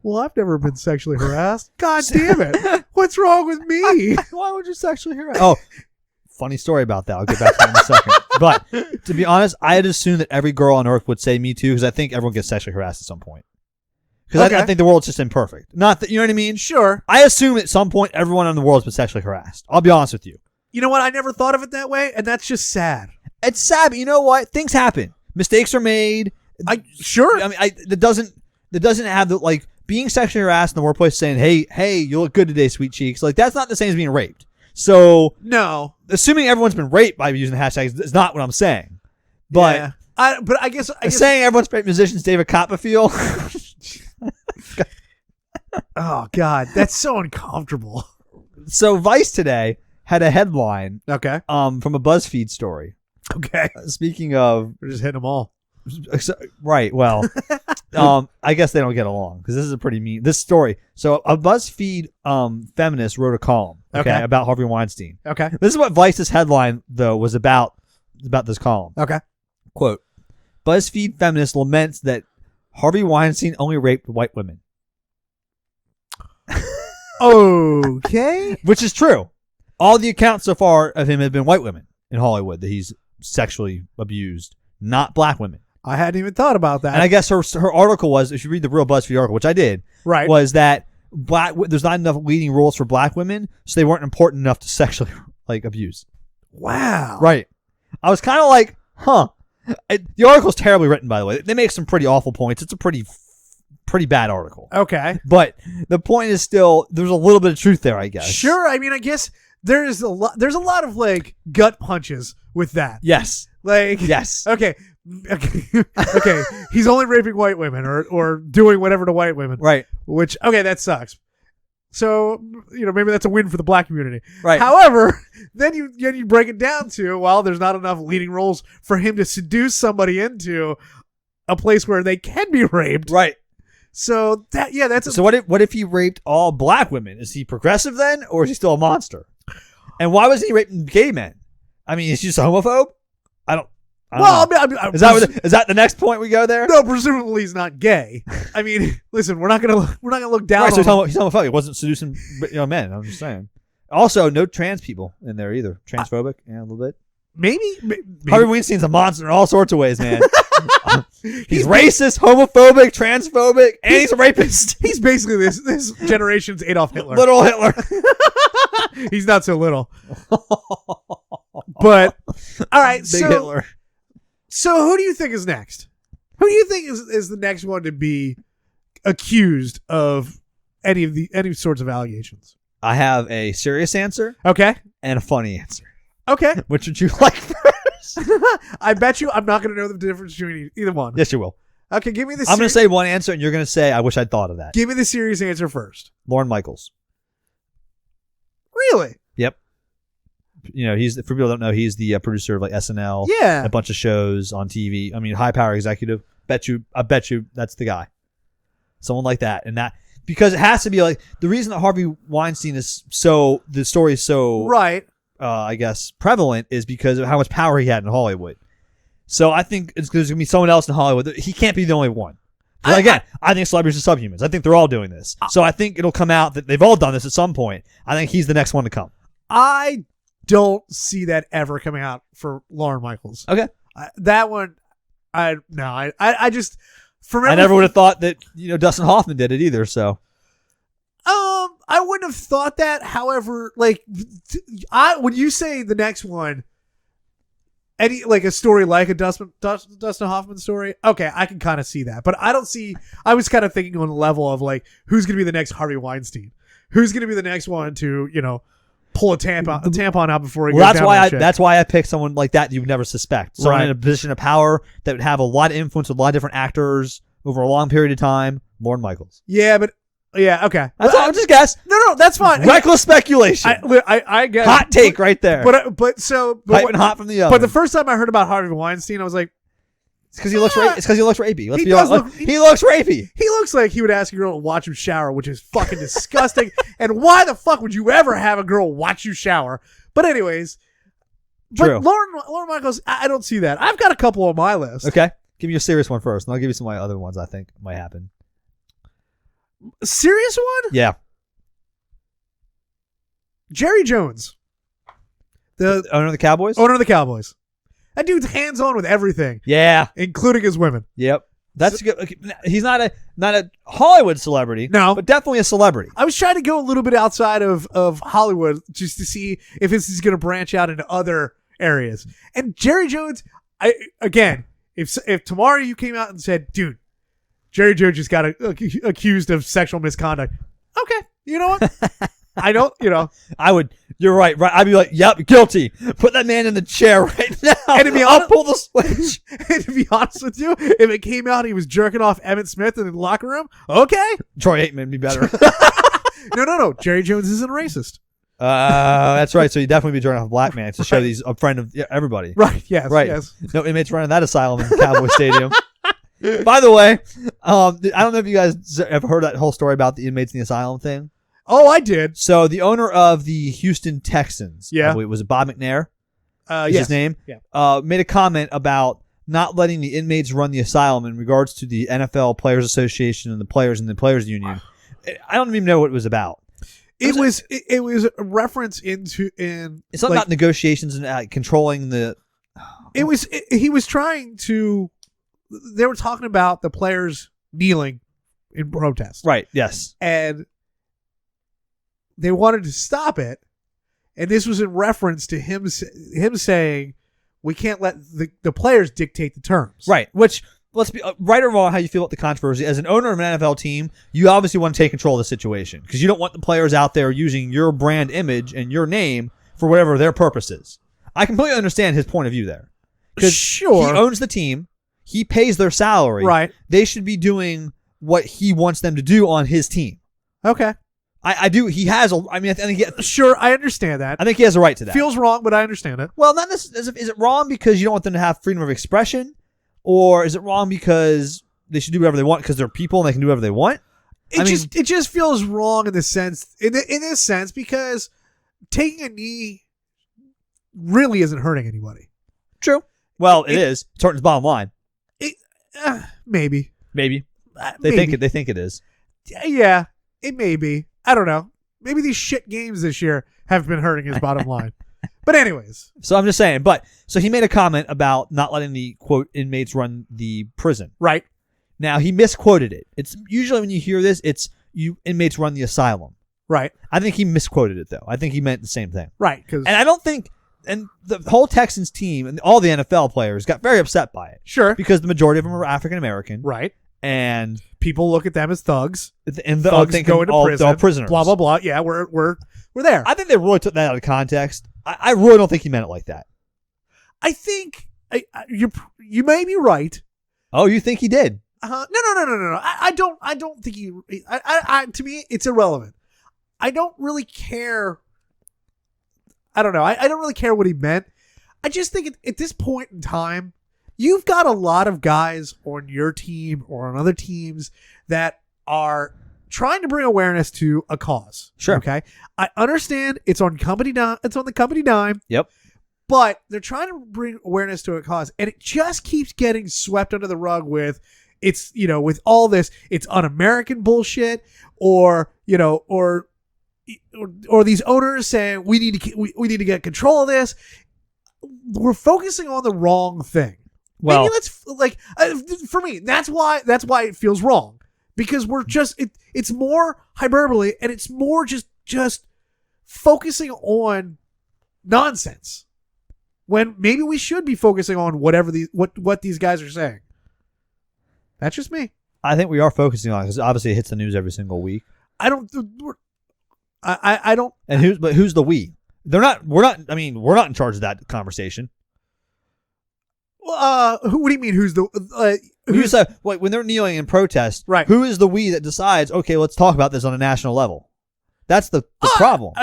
well, I've never been sexually harassed. God damn it. What's wrong with me? Why would you sexually harass? Oh, funny story about that. I'll get back to that in a second. But to be honest, I had assumed that every girl on earth would say Me Too because I think everyone gets sexually harassed at some point. Because I think the world's just imperfect. Not that, you know what I mean? Sure. I assume at some point everyone in the world's been sexually harassed. I'll be honest with you. You know what? I never thought of it that way, and that's just sad. It's sad, but you know what? Things happen. Mistakes are made. Sure. I mean, that doesn't have the, like, being sexually harassed in the workplace saying, hey, you look good today, sweet cheeks. Like, that's not the same as being raped. So, no. Assuming everyone's been raped by using the hashtags is not what I'm saying. But, yeah. I guess saying everyone's favorite musician is David Copperfield. Oh, God. That's so uncomfortable. So, Vice today had a headline from a BuzzFeed story. Okay. Speaking of... We're just hitting them all. Right. Well, I guess they don't get along because this is a pretty mean... This story. So, a BuzzFeed feminist wrote a column about Harvey Weinstein. Okay. This is what Vice's headline, though, was about this column. Okay. Quote, BuzzFeed feminist laments that Harvey Weinstein only raped white women. Okay. Which is true. All the accounts so far of him have been white women in Hollywood that he's sexually abused, not black women. I hadn't even thought about that. And I guess her article was, if you read the real BuzzFeed article, which I did, right, was that there's not enough leading roles for black women, so they weren't important enough to sexually abuse. Wow. Right. I was kind of like, huh. The article's terribly written, by the way. They make some pretty awful points. It's a pretty bad article. Okay. But the point is still, there's a little bit of truth there, I guess. Sure. I mean, I guess there's a lot of gut punches with that. Yes. Yes. Okay. Okay. He's only raping white women or doing whatever to white women. Right. Which, okay, that sucks. So, maybe that's a win for the black community. Right. However, then you break it down to, well, there's not enough leading roles for him to seduce somebody into a place where they can be raped. Right. So that's so what if he raped all black women? Is he progressive then, or is he still a monster? And why was he raping gay men? I mean, is he just a homophobe? I don't know. Is that the next point we go there? No, presumably he's not gay. I mean, listen, we're not gonna look down. Right, on so he's homophobic. He wasn't seducing men. I'm just saying. Also, no trans people in there either. Transphobic, a little bit. Maybe. Harvey Weinstein's a monster in all sorts of ways, man. He's racist, homophobic, transphobic, and he's a rapist. He's basically this generation's Adolf Hitler. Little Hitler. He's not so little. But all right, Big Hitler. So who do you think is next? Who do you think is the next one to be accused of any sorts of allegations? I have a serious answer. Okay. And a funny answer. Okay. Which would you like first? I bet you I'm not going to know the difference between either one. Yes, you will. Okay, give me the I'm going to say one answer, and you're going to say, I wish I'd thought of that. Give me the serious answer first. Lorne Michaels. Really? Yep. He's, for people who don't know, he's the producer of SNL. Yeah. A bunch of shows on TV. I mean, high power executive. I bet you that's the guy. Someone like that. And that, because it has to be the reason that Harvey Weinstein the story is so, right. I guess, prevalent is because of how much power he had in Hollywood. So I think there's going to be someone else in Hollywood. He can't be the only one. I think celebrities are subhumans. I think they're all doing this. So I think it'll come out that they've all done this at some point. I think he's the next one to come. I don't see that ever coming out for Lorne Michaels. Okay. That one, I just, I never would have thought that, Dustin Hoffman did it either, so. I wouldn't have thought that. However, when you say the next one, a story like a Dustin Hoffman story, okay, I can kind of see that. But I don't see. I was kind of thinking on the level of who's going to be the next Harvey Weinstein, who's going to be the next one to pull a tampon out before he goes down. That's why I picked someone like that you would never suspect. Someone in a position of power that would have a lot of influence with a lot of different actors over a long period of time. Lorne Michaels. Yeah, but. Yeah, okay. I'll just guess. No, that's fine. Reckless speculation. I guess. Hot take right there. But Piping hot from the oven. But the first time I heard about Harvey Weinstein, I was like, it's because he looks rapey. Let's be honest. He looks rapey. He looks like he would ask a girl to watch him shower, which is fucking disgusting. And why the fuck would you ever have a girl watch you shower? But anyways, true. But Lorne Michaels, I don't see that. I've got a couple on my list. Okay, give me a serious one first, and I'll give you some of my other ones I think might happen. Serious one? Yeah. Jerry Jones. The owner of the Cowboys? Owner of the Cowboys. That dude's hands-on with everything. Yeah. Including his women. Yep. That's good. He's not a Hollywood celebrity. No. But definitely a celebrity. I was trying to go a little bit outside of Hollywood just to see if this is going to branch out into other areas. And Jerry Jones, if tomorrow you came out and said, dude, Jerry Jones just got accused of sexual misconduct. Okay. You know what? I don't, I would. You're right. I'd be like, yep, guilty. Put that man in the chair right now. And to be I'll pull the switch. And to be honest with you, if it came out he was jerking off Emmett Smith in the locker room, okay. Troy Aikman would be better. No. Jerry Jones isn't a racist. That's right. So you definitely be jerking off a black man to show he's a friend of everybody. Right. Yes. Right. Yes. No inmates running that asylum in Cowboy Stadium. By the way, I don't know if you guys have heard that whole story about the inmates in the asylum thing. Oh, I did. So the owner of the Houston Texans, yeah, was it Bob McNair? Yes. His name. Yeah. Made a comment about not letting the inmates run the asylum in regards to the NFL Players Association and the players Union. I don't even know what it was about. It was a reference into It's not about negotiations and controlling the. He was trying to. They were talking about the players kneeling in protest, Right. Yes. and they wanted to stop it, and this was in reference to him saying, "We can't let the players dictate the terms." Right. Which, let's be right or wrong how you feel about the controversy. As an owner of an NFL team, you obviously want to take control of the situation because you don't want the players out there using your brand image and your name for whatever their purpose is. I completely understand his point of view there. Because Sure. he owns the team. He pays their salary. Right. They should be doing what he wants them to do on his team. Okay. I do. He has I think Sure, I understand that. I think he has a right to that. Feels wrong, but I understand it. Well, not necessarily. Is it wrong because you don't want them to have freedom of expression, or is it wrong because they should do whatever they want because they're people and they can do whatever they want? It just feels wrong in this sense because taking a knee really isn't hurting anybody. True. Well, it is. It's hurting his bottom line. Maybe. Maybe. Maybe. They think it is. Yeah, it may be. I don't know. Maybe these shit games this year have been hurting his bottom line. But anyways. So I'm just saying. So he made a comment about not letting the, quote, inmates run the prison. Right. Now, he misquoted it. It's usually when you hear this, it's you inmates run the asylum. Right. I think he misquoted it, though. I think he meant the same thing. Right. And I don't think... And the whole Texans team and all the NFL players got very upset by it. Sure. Because the majority of them are African American. Right. And people look at them as thugs. And thugs going to prison. All prisoners. Blah, blah, blah. Yeah, we're there. I think they really took that out of context. I really don't think he meant it like that. I think you may be right. Oh, you think he did? No. I don't think he. To me, it's irrelevant. I don't really care. I don't know. I don't really care what he meant. I just think at this point in time, you've got a lot of guys on your team or on other teams that are trying to bring awareness to a cause. Sure. Okay. I understand it's on company dime. It's on the company dime. Yep. But they're trying to bring awareness to a cause, and it just keeps getting swept under the rug with with all this, it's un-American bullshit, or these owners saying we need to get control of this. We're focusing on the wrong thing. Well, maybe let's for me, that's why it feels wrong, because we're just it's more hyperbole, and it's more just focusing on nonsense when maybe we should be focusing on whatever what these guys are saying. That's just me. I think we are focusing on it because obviously it hits the news every single week. I don't. And who's the we? They're not. We're not. I mean, we're not in charge of that conversation. What do you mean? Who's the? You said when they're kneeling in protest, right? Who is the we that decides? Okay, let's talk about this on a national level. That's the problem.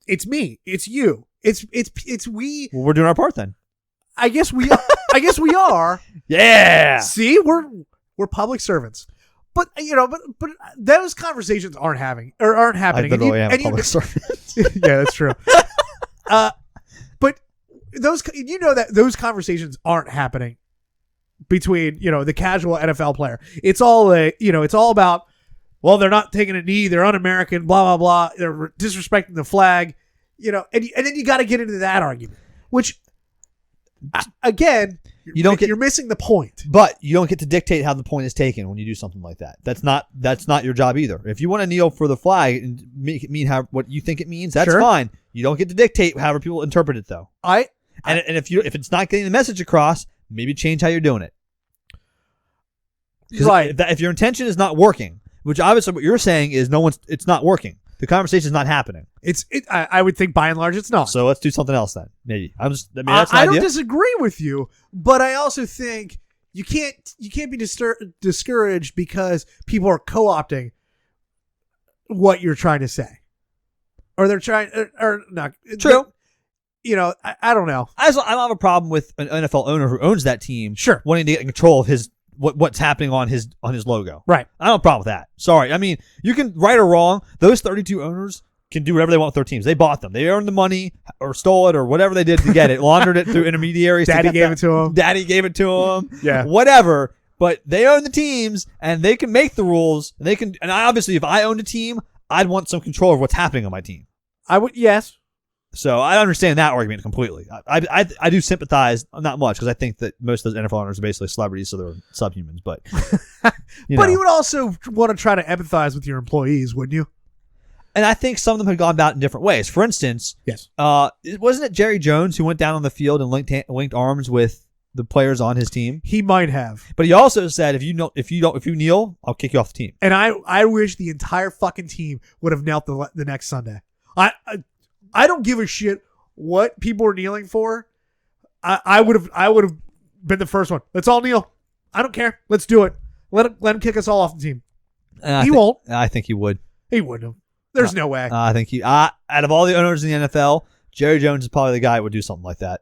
It's me. It's you. It's we. Well, we're doing our part then. I guess we. I guess we are. Yeah. See, we're public servants. But but those conversations aren't happening. I literally am a public servant. Yeah, that's true. But that those conversations aren't happening between the casual NFL player. It's all it's all about, well, they're not taking a knee, they're un-American, blah blah blah, they're disrespecting the flag, and then you got to get into that argument, which again, you're missing the point. But you don't get to dictate how the point is taken when you do something like that. That's not your job either. If you want to kneel for the flag and make it mean what you think it means, that's sure. fine. You don't get to dictate however people interpret it, though. And if it's not getting the message across, maybe change how you're doing it. Right. If your intention is not working, which obviously what you're saying is it's not working. The conversation is not happening. I would think by and large it's not. So let's do something else then. Maybe that's an I idea. don't disagree with you, but I also think you can't be discouraged because people are co-opting what you're trying to say, or they're trying or not. True. I don't know. I don't have a problem with an NFL owner who owns that team, sure, wanting to get in control of his what's happening on his logo. Right. I don't have a problem with that. Sorry. I mean, you can, right or wrong, those 32 owners can do whatever they want with their teams. They bought them. They earned the money or stole it or whatever they did to get it, laundered it through intermediaries. Daddy gave it to them. Daddy gave it to them. Yeah. Whatever. But they own the teams and they can make the rules. And obviously, if I owned a team, I'd want some control of what's happening on my team. I would, yes. So I understand that argument completely. I do sympathize, not much, because I think that most of those NFL owners are basically celebrities, so they're subhumans. But but you would also want to try to empathize with your employees, wouldn't you? And I think some of them had gone about in different ways. For instance, yes, wasn't it Jerry Jones who went down on the field and linked arms with the players on his team? He might have, but he also said, if you kneel, I'll kick you off the team. And I wish the entire fucking team would have knelt the next Sunday. I don't give a shit what people are kneeling for. I would have been the first one. Let's all kneel. I don't care. Let's do it. Let him kick us all off the team. He won't. I think he would. He wouldn't have. There's no way. I think out of all the owners in the NFL, Jerry Jones is probably the guy who would do something like that.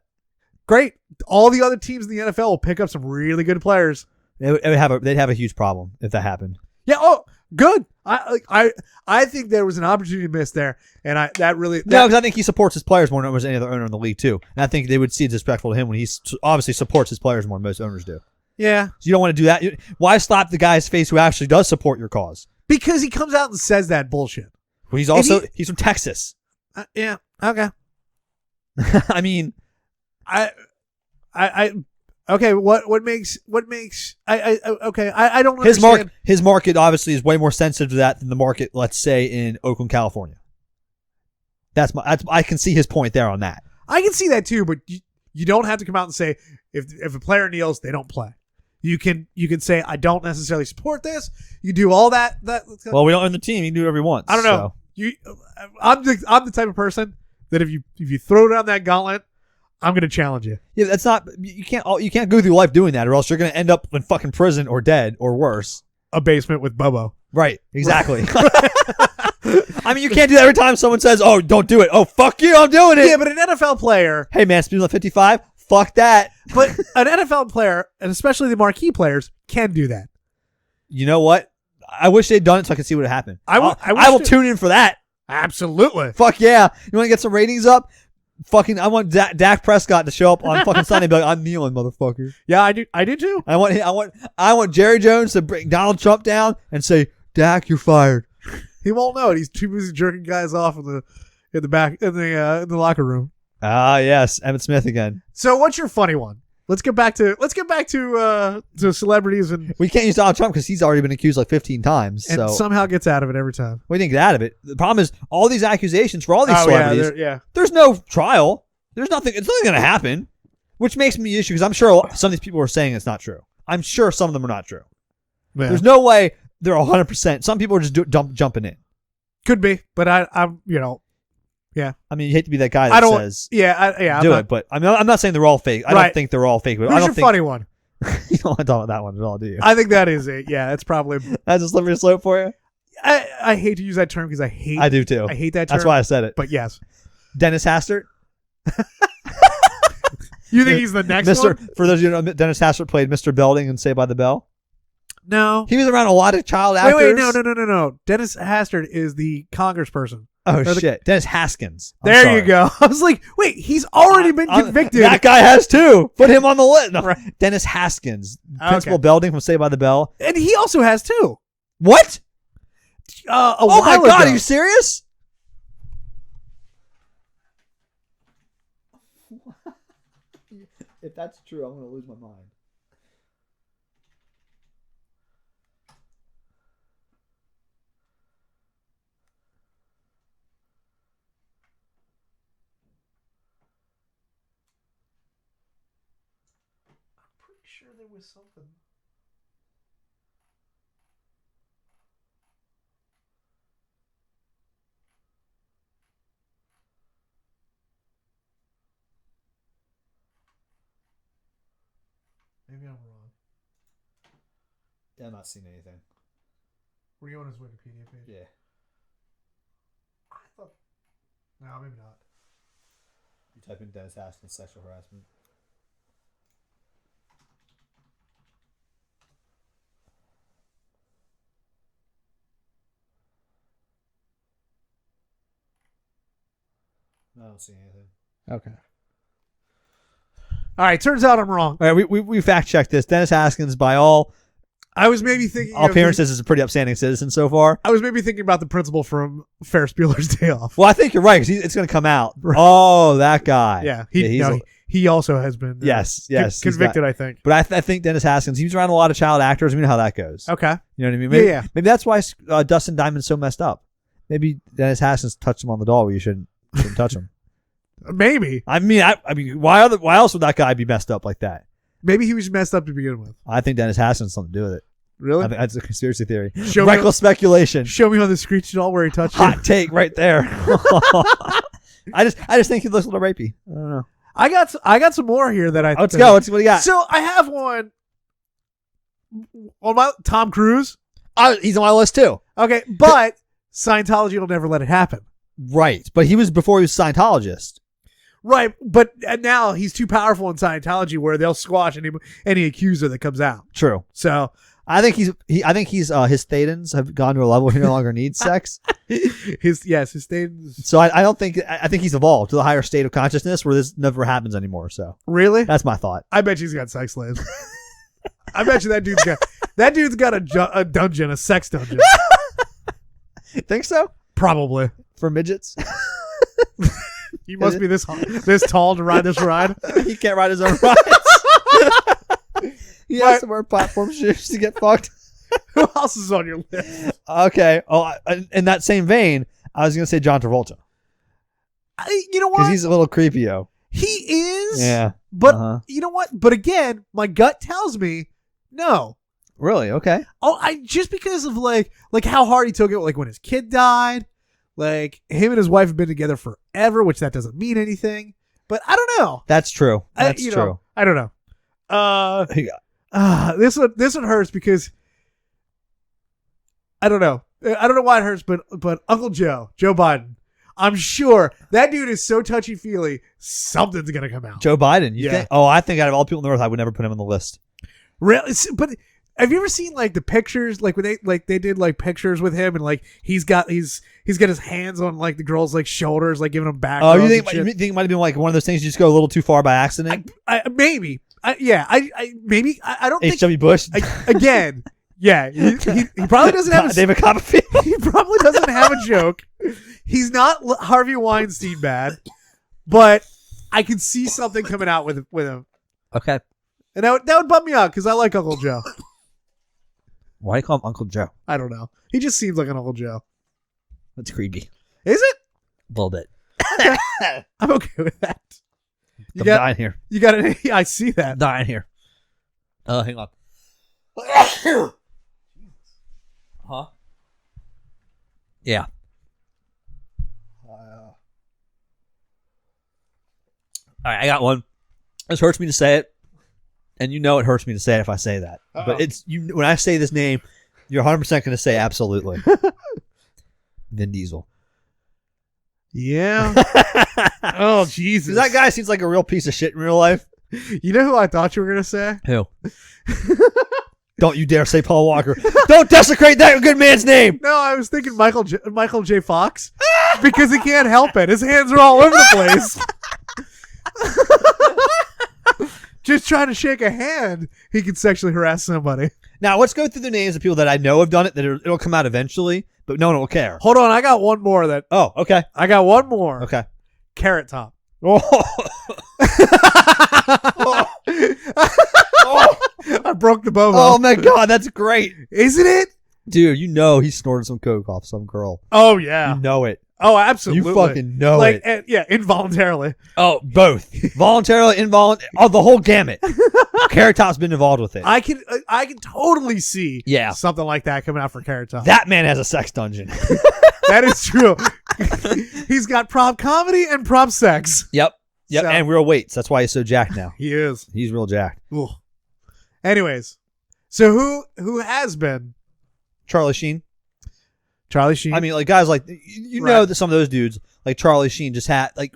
Great. All the other teams in the NFL will pick up some really good players. They'd have a huge problem if that happened. Yeah. Oh, good. I think there was an opportunity missed there, and no, because I think he supports his players more than almost any other owner in the league too. And I think they would see it disrespectful to him when he obviously supports his players more than most owners do. Yeah. So you don't want to do that. Why slap the guy's face who actually does support your cause? Because he comes out and says that bullshit. Well, he's from Texas. Yeah. Okay. I mean, okay. What makes okay. I don't understand. His market obviously is way more sensitive to that than the market, let's say, in Oakland, California. I can see his point there on that. I can see that too, but you don't have to come out and say if a player kneels, they don't play. You can say I don't necessarily support this. You do all that. Well, we don't own the team. You can do whatever you want. I don't know. I'm the type of person that if you throw down that gauntlet, I'm going to challenge you. Yeah, that's not. You can't go through life doing that, or else you're going to end up in fucking prison or dead or worse. A basement with Bobo. Right. Exactly. I mean, you can't do that every time someone says, "Oh, don't do it." Oh, fuck you, I'm doing it. Yeah, but an NFL player. Hey, man, speaking of 55, fuck that. But an NFL player, and especially the marquee players, can do that. You know what? I wish they'd done it so I could see what happened. I will tune in for that. Absolutely. Fuck yeah. You want to get some ratings up? Fucking, I want Dak Prescott to show up on fucking Sunday and be like, I'm kneeling, motherfucker. Yeah, I do too. I want Jerry Jones to bring Donald Trump down and say, Dak, you're fired. He won't know it. He's too busy jerking guys off in the back in the locker room. Ah, yes, Emmitt Smith again. So, what's your funny one? Let's get back to celebrities, and we can't use Donald Trump because he's already been accused like 15 times, and somehow gets out of it every time. We didn't get out of it. The problem is all these accusations for all these celebrities. Yeah, there's no trial. There's nothing. It's nothing going to happen, which makes me issue because I'm sure some of these people are saying it's not true. I'm sure some of them are not true. Yeah. There's no way they're 100%. Some people are just jumping in. Could be, but I'm yeah. I mean, you hate to be that guy that says, it, but I'm not saying they're all fake. I don't think they're all fake. But Who's your funny one? You don't want to talk about that one at all, do you? I think that is it. Yeah, that's probably. That's a slippery slope for you? I hate to use that term because I do too. I hate that term. That's why I said it. But yes. Dennis Hastert? You think he's the next one? For those of you who know, Dennis Hastert played Mr. Belding in Saved by the Bell. No. He was around a lot of child actors. Wait, no. Dennis Hastert is the congressperson. Oh, shit. Dennis Haskins. You go. I was like, wait, he's already been convicted. That guy has too. Put him on the list. No. Right. Dennis Haskins. Principal Belding from Saved by the Bell. And he also has too. What? Oh my God, are you serious? If that's true, I'm going to lose my mind. I'm pretty sure there was something. Maybe I'm wrong. Yeah, I'm not seeing anything. Were you on his Wikipedia page? Yeah. I thought. No, maybe not. You type in Dennis Haskins sexual harassment. No, I don't see anything. Okay. All right, turns out I'm wrong. All right, we fact checked this. Dennis Haskins, by all I was maybe thinking. All appearances is a pretty upstanding citizen so far. I was maybe thinking about the principal from Ferris Bueller's Day Off. Well, I think you're right because it's going to come out. Oh, that guy. Yeah, he also has been. Yes, convicted. I think. But I think Dennis Haskins. He was around a lot of child actors. We know how that goes. Okay. You know what I mean? Maybe, yeah. Maybe that's why Dustin Diamond's so messed up. Maybe Dennis Haskins touched him on the doll where you shouldn't touch him. Maybe. I mean, why else would that guy be messed up like that? Maybe he was messed up to begin with. I think Dennis Haskins has something to do with it. Really? I think that's a conspiracy theory. Reckless speculation. Show me on the screech doll where he touched Hot take right there. I just think he looks a little rapey. I don't know. I got some more here that I. Let's go. Let's see what do you got. So I have one on my Tom Cruise. He's on my list too. Okay, but Scientology will never let it happen. Right, but he was before he was a Scientologist. Right, but now he's too powerful in Scientology where they'll squash any accuser that comes out. True. So I think his thetans have gone to a level where he no longer needs sex. his thetans. So I think he's evolved to the higher state of consciousness where this never happens anymore. So really, that's my thought. I bet he's got sex slaves. I bet you that dude's got a dungeon, a sex dungeon. Think so? Probably for midgets. He must be this tall to ride this ride. He can't ride his own rides. He has to wear platform shoes to get fucked. Who else is on your list? Okay. Oh, in that same vein, I was going to say John Travolta. You know what? Because he's a little creepy-o. He is. Yeah. But you know what? But again, my gut tells me no. Really? Okay. Oh, just because of like how hard he took it, like when his kid died. Like, him and his wife have been together forever, which that doesn't mean anything. But I don't know. That's true. That's true. I don't know. This one hurts because I don't know. I don't know why it hurts, but Uncle Joe Biden, I'm sure that dude is so touchy-feely, something's going to come out. Joe Biden? You think? Oh, I think out of all people on the earth, I would never put him on the list. Really? But have you ever seen like the pictures, like when they did like pictures with him and like he's got his hands on like the girl's like shoulders, like giving him back. Oh, you think it might have been like one of those things you just go a little too far by accident? Maybe. Maybe. I don't think H.W. Bush again. Yeah, he probably doesn't have David Copperfield. He probably doesn't have a joke. He's not Harvey Weinstein bad, but I can see something coming out with him. Okay, and that would bum me out because I like Uncle Joe. Why do you call him Uncle Joe? I don't know. He just seems like an Uncle Joe. That's creepy. Is it? A little bit. I'm okay with that. I'm dying here. You got it? I see that. I'm dying here. Hang on. Huh? Yeah. All right, I got one. This hurts me to say it, and you know it hurts me to say it if I say that. Uh-oh. But it's you. When I say this name, you're 100% going to say absolutely. Vin Diesel. Yeah. Oh, Jesus. That guy seems like a real piece of shit in real life. You know who I thought you were going to say? Who? Don't you dare say Paul Walker. Don't desecrate that good man's name. No, I was thinking Michael J. Fox because he can't help it. His hands are all over the place. Just trying to shake a hand, he can sexually harass somebody. Now, let's go through the names of people that I know have done it, that it'll come out eventually, but no one will care. Hold on, I got one more that... Oh, okay. I got one more. Okay. Carrot Top. Oh. I broke the Bobo. Oh, my God, that's great. Isn't it? Dude, you know he snorted some coke off some girl. Oh, yeah. You know it. Oh, absolutely. You fucking know it. Yeah, involuntarily. Oh, both. Voluntarily, involuntarily. Oh, the whole gamut. Carrot Top's been involved with it. I can totally see something like that coming out for Carrot Top. That man has a sex dungeon. That is true. He's got prop comedy and prop sex. Yep. So, and real weights. That's why he's so jacked now. He is. He's real jacked. Ooh. Anyways, so who has been? Charlie Sheen. Charlie Sheen. I mean, like guys like you know that some of those dudes like Charlie Sheen just had like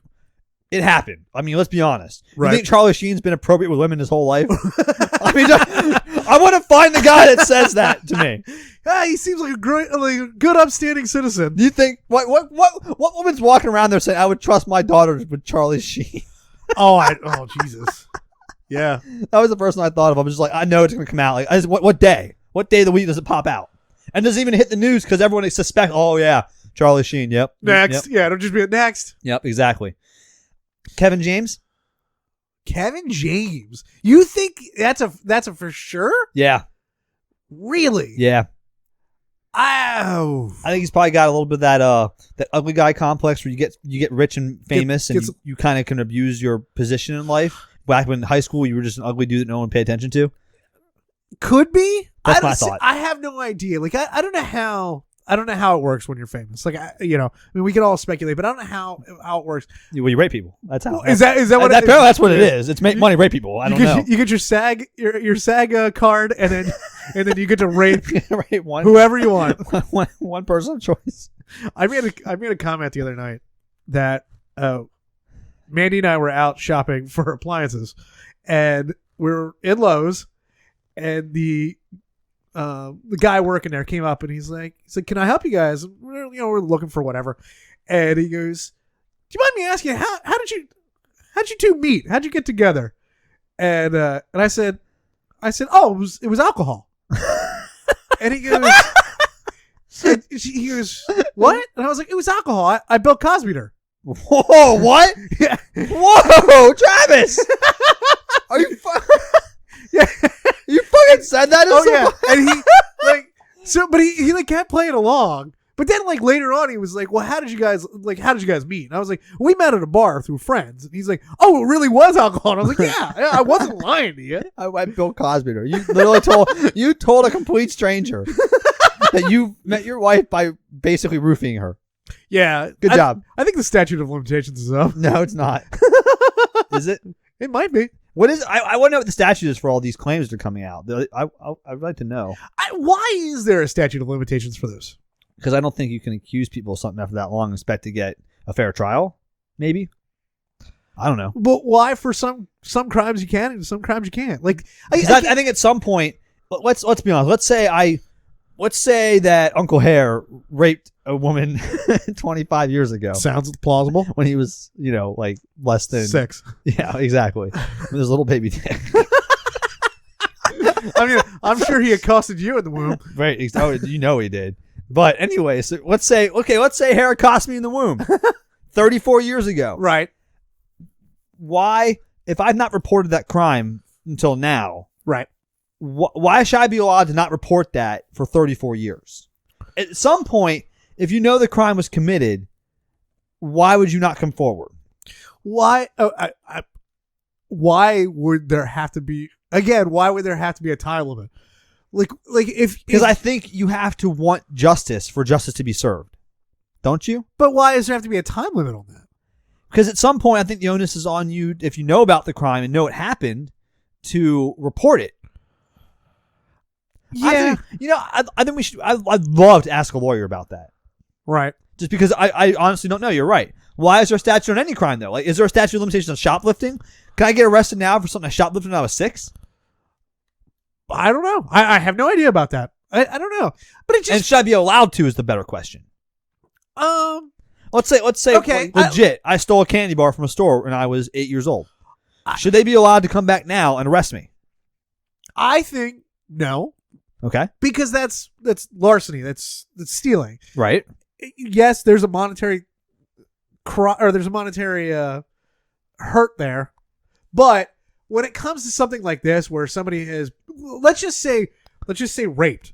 it happened. I mean, let's be honest. You think Charlie Sheen's been appropriate with women his whole life? I mean, I want to find the guy that says that to me. He seems like a great, good, upstanding citizen. Do you think what woman's walking around there saying I would trust my daughter with Charlie Sheen? Oh Jesus. Yeah. That was the person I thought of. I was just like, I know it's gonna come out. Like, what day? What day of the week does it pop out? And doesn't even hit the news because everyone suspects, oh, yeah, Charlie Sheen, yep. Next. Yep. Yeah, it'll just be next. Yep, exactly. Kevin James? Kevin James. You think that's a for sure? Yeah. Really? Yeah. Oh. I think he's probably got a little bit of that ugly guy complex where you get rich and famous and you kind of can abuse your position in life. Back when in high school you were just an ugly dude that no one paid attention to. Could be. That's my thought. I have no idea. Like I don't know how it works when you're famous. Like we can all speculate, but I don't know how it works. Well, you rape people. That's how. Is that what? Apparently, that's what it is. It's make money, rape people. I don't know. You get your SAG card, and then you get to rape one, whoever you want. one person of choice. I made a comment the other night that Mandy and I were out shopping for appliances, and we were in Lowe's, and the guy working there came up and he's like, "Can I help you guys? We're looking for whatever." And he goes, "Do you mind me asking how did you two meet? How'd you get together?" And I said, "Oh, it was alcohol." And he goes, "What?" And I was like, "It was alcohol. I Bill Cosby'd her." Whoa! What? Yeah. Whoa, Travis! Are you? Yeah. You fucking said that? Yeah. And he but he like kept playing along. But then like later on he was like, "Well, how did you guys meet?" And I was like, "We met at a bar through friends." And he's like, "Oh, it really was alcohol." And I was like, "Yeah, I wasn't lying to you." I went Bill Cosby. You literally told a complete stranger that you met your wife by basically roofing her. Yeah. Good job. I think the statute of limitations is up. No, it's not. Is it? It might be. What is? I want to know what the statute is for all these claims that are coming out. I'd like to know. Why is there a statute of limitations for this? Because I don't think you can accuse people of something after that long and expect to get a fair trial. Maybe. I don't know. But why for some crimes you can and some crimes you can't? Like, I think at some point, let's be honest. Let's say that Uncle Hare raped a woman 25 years ago. Sounds plausible. When he was, like less than 6. Yeah, exactly. With his little baby dick. I mean, I'm sure he accosted you in the womb. Right. Oh, he did. But anyway, so let's say Hare accosted me in the womb 34 years ago. Right. Why, if I've not reported that crime until now, right? Why should I be allowed to not report that for 34 years? At some point, if you know the crime was committed, why would you not come forward? Why? Why would there have to be? Again, why would there have to be a time limit? Because I think you have to want justice for justice to be served, don't you? But why does there have to be a time limit on that? Because at some point, I think the onus is on you, if you know about the crime and know it happened, to report it. Yeah. I think we should. I'd love to ask a lawyer about that. Right. Just because I honestly don't know. You're right. Why is there a statute on any crime though? Like, is there a statute of limitations on shoplifting? Can I get arrested now for something I shoplifted when I was 6? I don't know. I have no idea about that. I don't know. But it just, and should I be allowed to is the better question. Let's say okay, legit. I stole a candy bar from a store when I was 8 years old. Should they be allowed to come back now and arrest me? I think no. Okay. Because that's larceny. That's stealing. Right. Yes, there's a monetary hurt there, but when it comes to something like this, where somebody is, let's just say raped.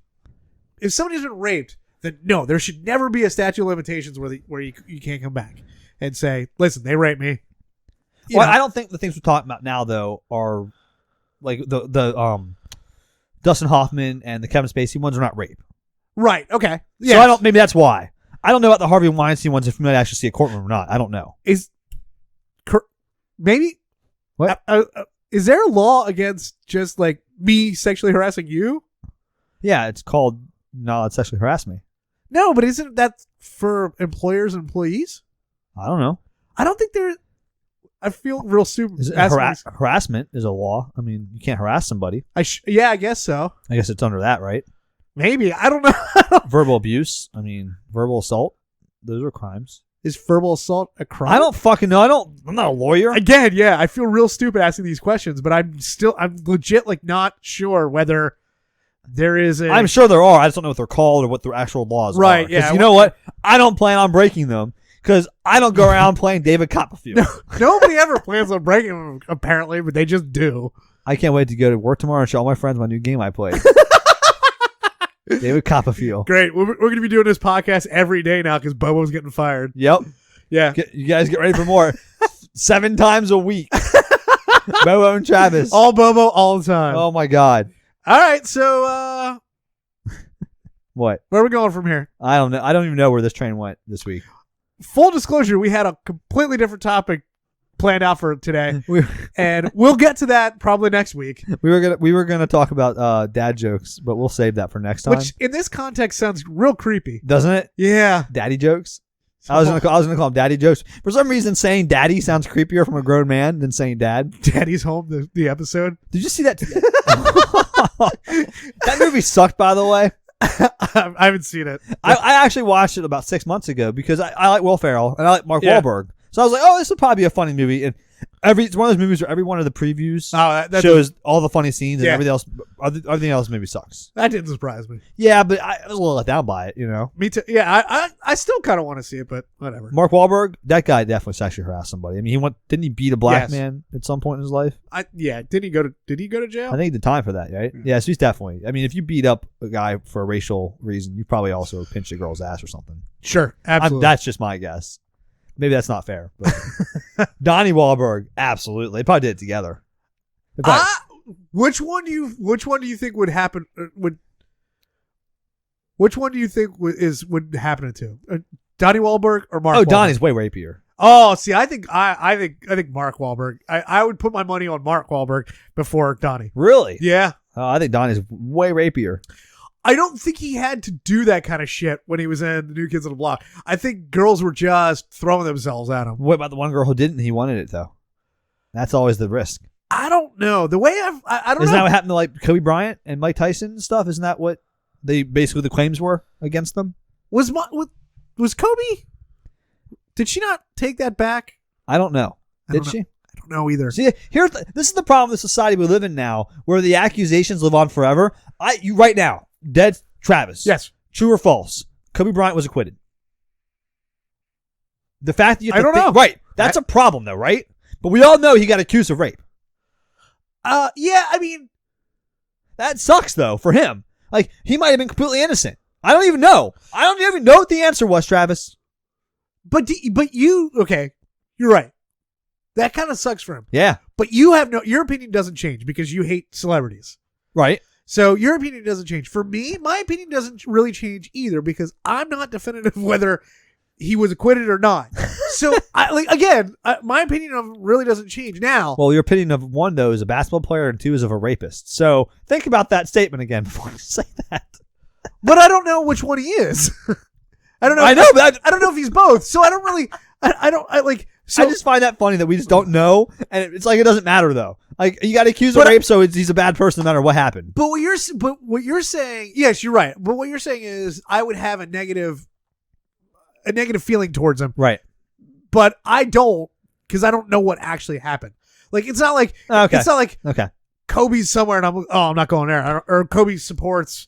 If somebody's been raped, then no, there should never be a statute of limitations where you can't come back and say, "Listen, they raped me." Well, I don't think the things we're talking about now though are like the Dustin Hoffman and the Kevin Spacey ones are not rape. Right. Okay. Yeah. So maybe that's why. I don't know about the Harvey Weinstein ones if we might actually see a courtroom or not. I don't know. Maybe what? Is there a law against just like me sexually harassing you? Yeah, it's called not sexually harass me. No, but isn't that for employers and employees? I don't know. I don't think there. I feel real stupid. Harassment is a law. I mean, you can't harass somebody. Yeah, I guess so. I guess it's under that, right? Maybe. I don't know. Verbal abuse. I mean, verbal assault. Those are crimes. Is verbal assault a crime? I don't fucking know. I'm not a lawyer. Again, yeah, I feel real stupid asking these questions, but I'm legit like not sure whether There is a. I'm sure there are. I just don't know what they're called or what their actual laws are. Right, yeah. 'Cause you know what? I don't plan on breaking them because I don't go around playing David Copperfield. Nobody ever plans on breaking them, apparently, but they just do. I can't wait to go to work tomorrow and show all my friends my new game I played. David Copperfield. Great. We're going to be doing this podcast every day now because Bobo's getting fired. Yep. Yeah. You guys get ready for more. 7 times a week. Bobo and Travis. All Bobo, all the time. Oh my God. All right. So, What? where are we going from here? I don't know. I don't even know where this train went this week. Full disclosure, we had a completely different topic planned out for today, We, and we'll get to that probably next week. we were gonna talk about dad jokes, but we'll save that for next time. Which, in this context, sounds real creepy. Doesn't it? Yeah. Daddy jokes. I was gonna call them daddy jokes. For some reason, saying daddy sounds creepier from a grown man than saying dad. Daddy's Home, the episode. Did you see that? That movie sucked, by the way. I haven't seen it. I actually watched it about 6 months ago because I like Will Ferrell and I like Mark Yeah. Wahlberg. So I was like, oh, this will probably be a funny movie. And it's one of those movies where every one of the previews That shows all the funny scenes and Yeah. everything else maybe sucks. That didn't surprise me. Yeah, but I was a little let down by it, you know. Me too. Yeah, I still kind of want to see it, but whatever. Mark Wahlberg, that guy definitely sexually harassed somebody. I mean, didn't he beat a black Yes. man at some point in his life? Did he go to jail? I think he did time for that, right? Yeah, so he's definitely. I mean, if you beat up a guy for a racial reason, you probably also pinched a girl's ass or something. Sure, absolutely. That's just my guess. Maybe that's not fair. But Donnie Wahlberg, absolutely. They probably did it together. Which one do you think would happen? Which one do you think would happen to? Donnie Wahlberg or Mark? Oh, Wahlberg? Donnie's way rapier. Oh, see, I think Mark Wahlberg. I would put my money on Mark Wahlberg before Donnie. Really? Yeah. Oh, I think Donnie's way rapier. I don't think he had to do that kind of shit when he was in the New Kids on the Block. I think girls were just throwing themselves at him. What about the one girl who didn't? He wanted it though. That's always the risk. I don't know. The way I don't know. Isn't that what happened to like Kobe Bryant and Mike Tyson and stuff? Isn't that what they basically the claims were against them? Was Kobe? Did she not take that back? I don't know. Did she? I don't know either. See, this is the problem with society we live in now, where the accusations live on forever. You right now, dead Travis. Yes. True or false? Kobe Bryant was acquitted. The fact that you have I don't know. Right. That's a problem, though, right? But we all know he got accused of rape. Yeah. I mean, That sucks, though, for him. Like, he might have been completely innocent. I don't even know. I don't even know what the answer was, Travis. but you okay? You're right. That kind of sucks for him. Yeah. But your opinion doesn't change because you hate celebrities. Right. So your opinion doesn't change. For me, my opinion doesn't really change either because I'm not definitive whether he was acquitted or not. So my opinion of him really doesn't change now. Well, your opinion of one, though, is a basketball player and two is of a rapist. So think about that statement again before you say that. But I don't know which one he is. I don't know. I know, but I don't know if he's both. So I don't really. So I just find that funny that we just don't know, and it's like it doesn't matter though. Like you got accused of rape, so he's a bad person no matter what happened. But what you're saying, yes, you're right. But what you're saying is, I would have a negative feeling towards him, Right. but I don't because I don't know what actually happened. Like it's not like Okay. Kobe's somewhere and I'm like, I'm not going there, or Kobe supports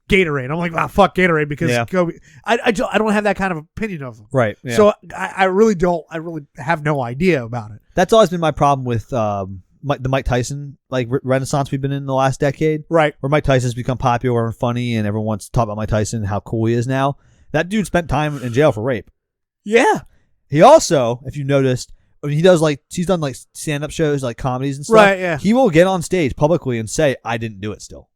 Gatorade. I'm like, fuck Gatorade because Kobe. I don't have that kind of opinion of him. Right. Yeah. So I really don't. I really have no idea about it. That's always been my problem with the Mike Tyson renaissance we've been in the last decade. Right. Where Mike Tyson's become popular and funny, and everyone wants to talk about Mike Tyson and how cool he is now. That dude spent time in jail for rape. Yeah. He also, if you noticed, I mean, he's done like stand-up shows, like comedies and stuff. Right. Yeah. He will get on stage publicly and say, "I didn't do it." Still.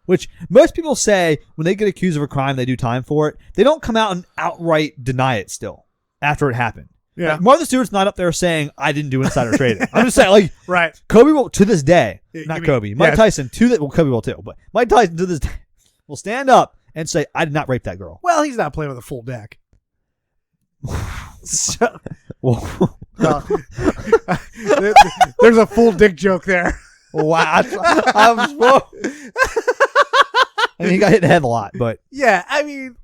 Which most people say when they get accused of a crime, they do time for it. They don't come out and outright deny it still after it happened. Yeah. Like, Martha Stewart's not up there saying, I didn't do insider trading. I'm just saying, like, right. Kobe will, to this day, not mean- Kobe, Mike yes. Tyson, Kobe will too, but Mike Tyson to this day will stand up and say, I did not rape that girl. Well, he's not playing with a full deck. So, Well, there's a full dick joke there. wow. I mean, he got hit in the head a lot, but Yeah, I mean,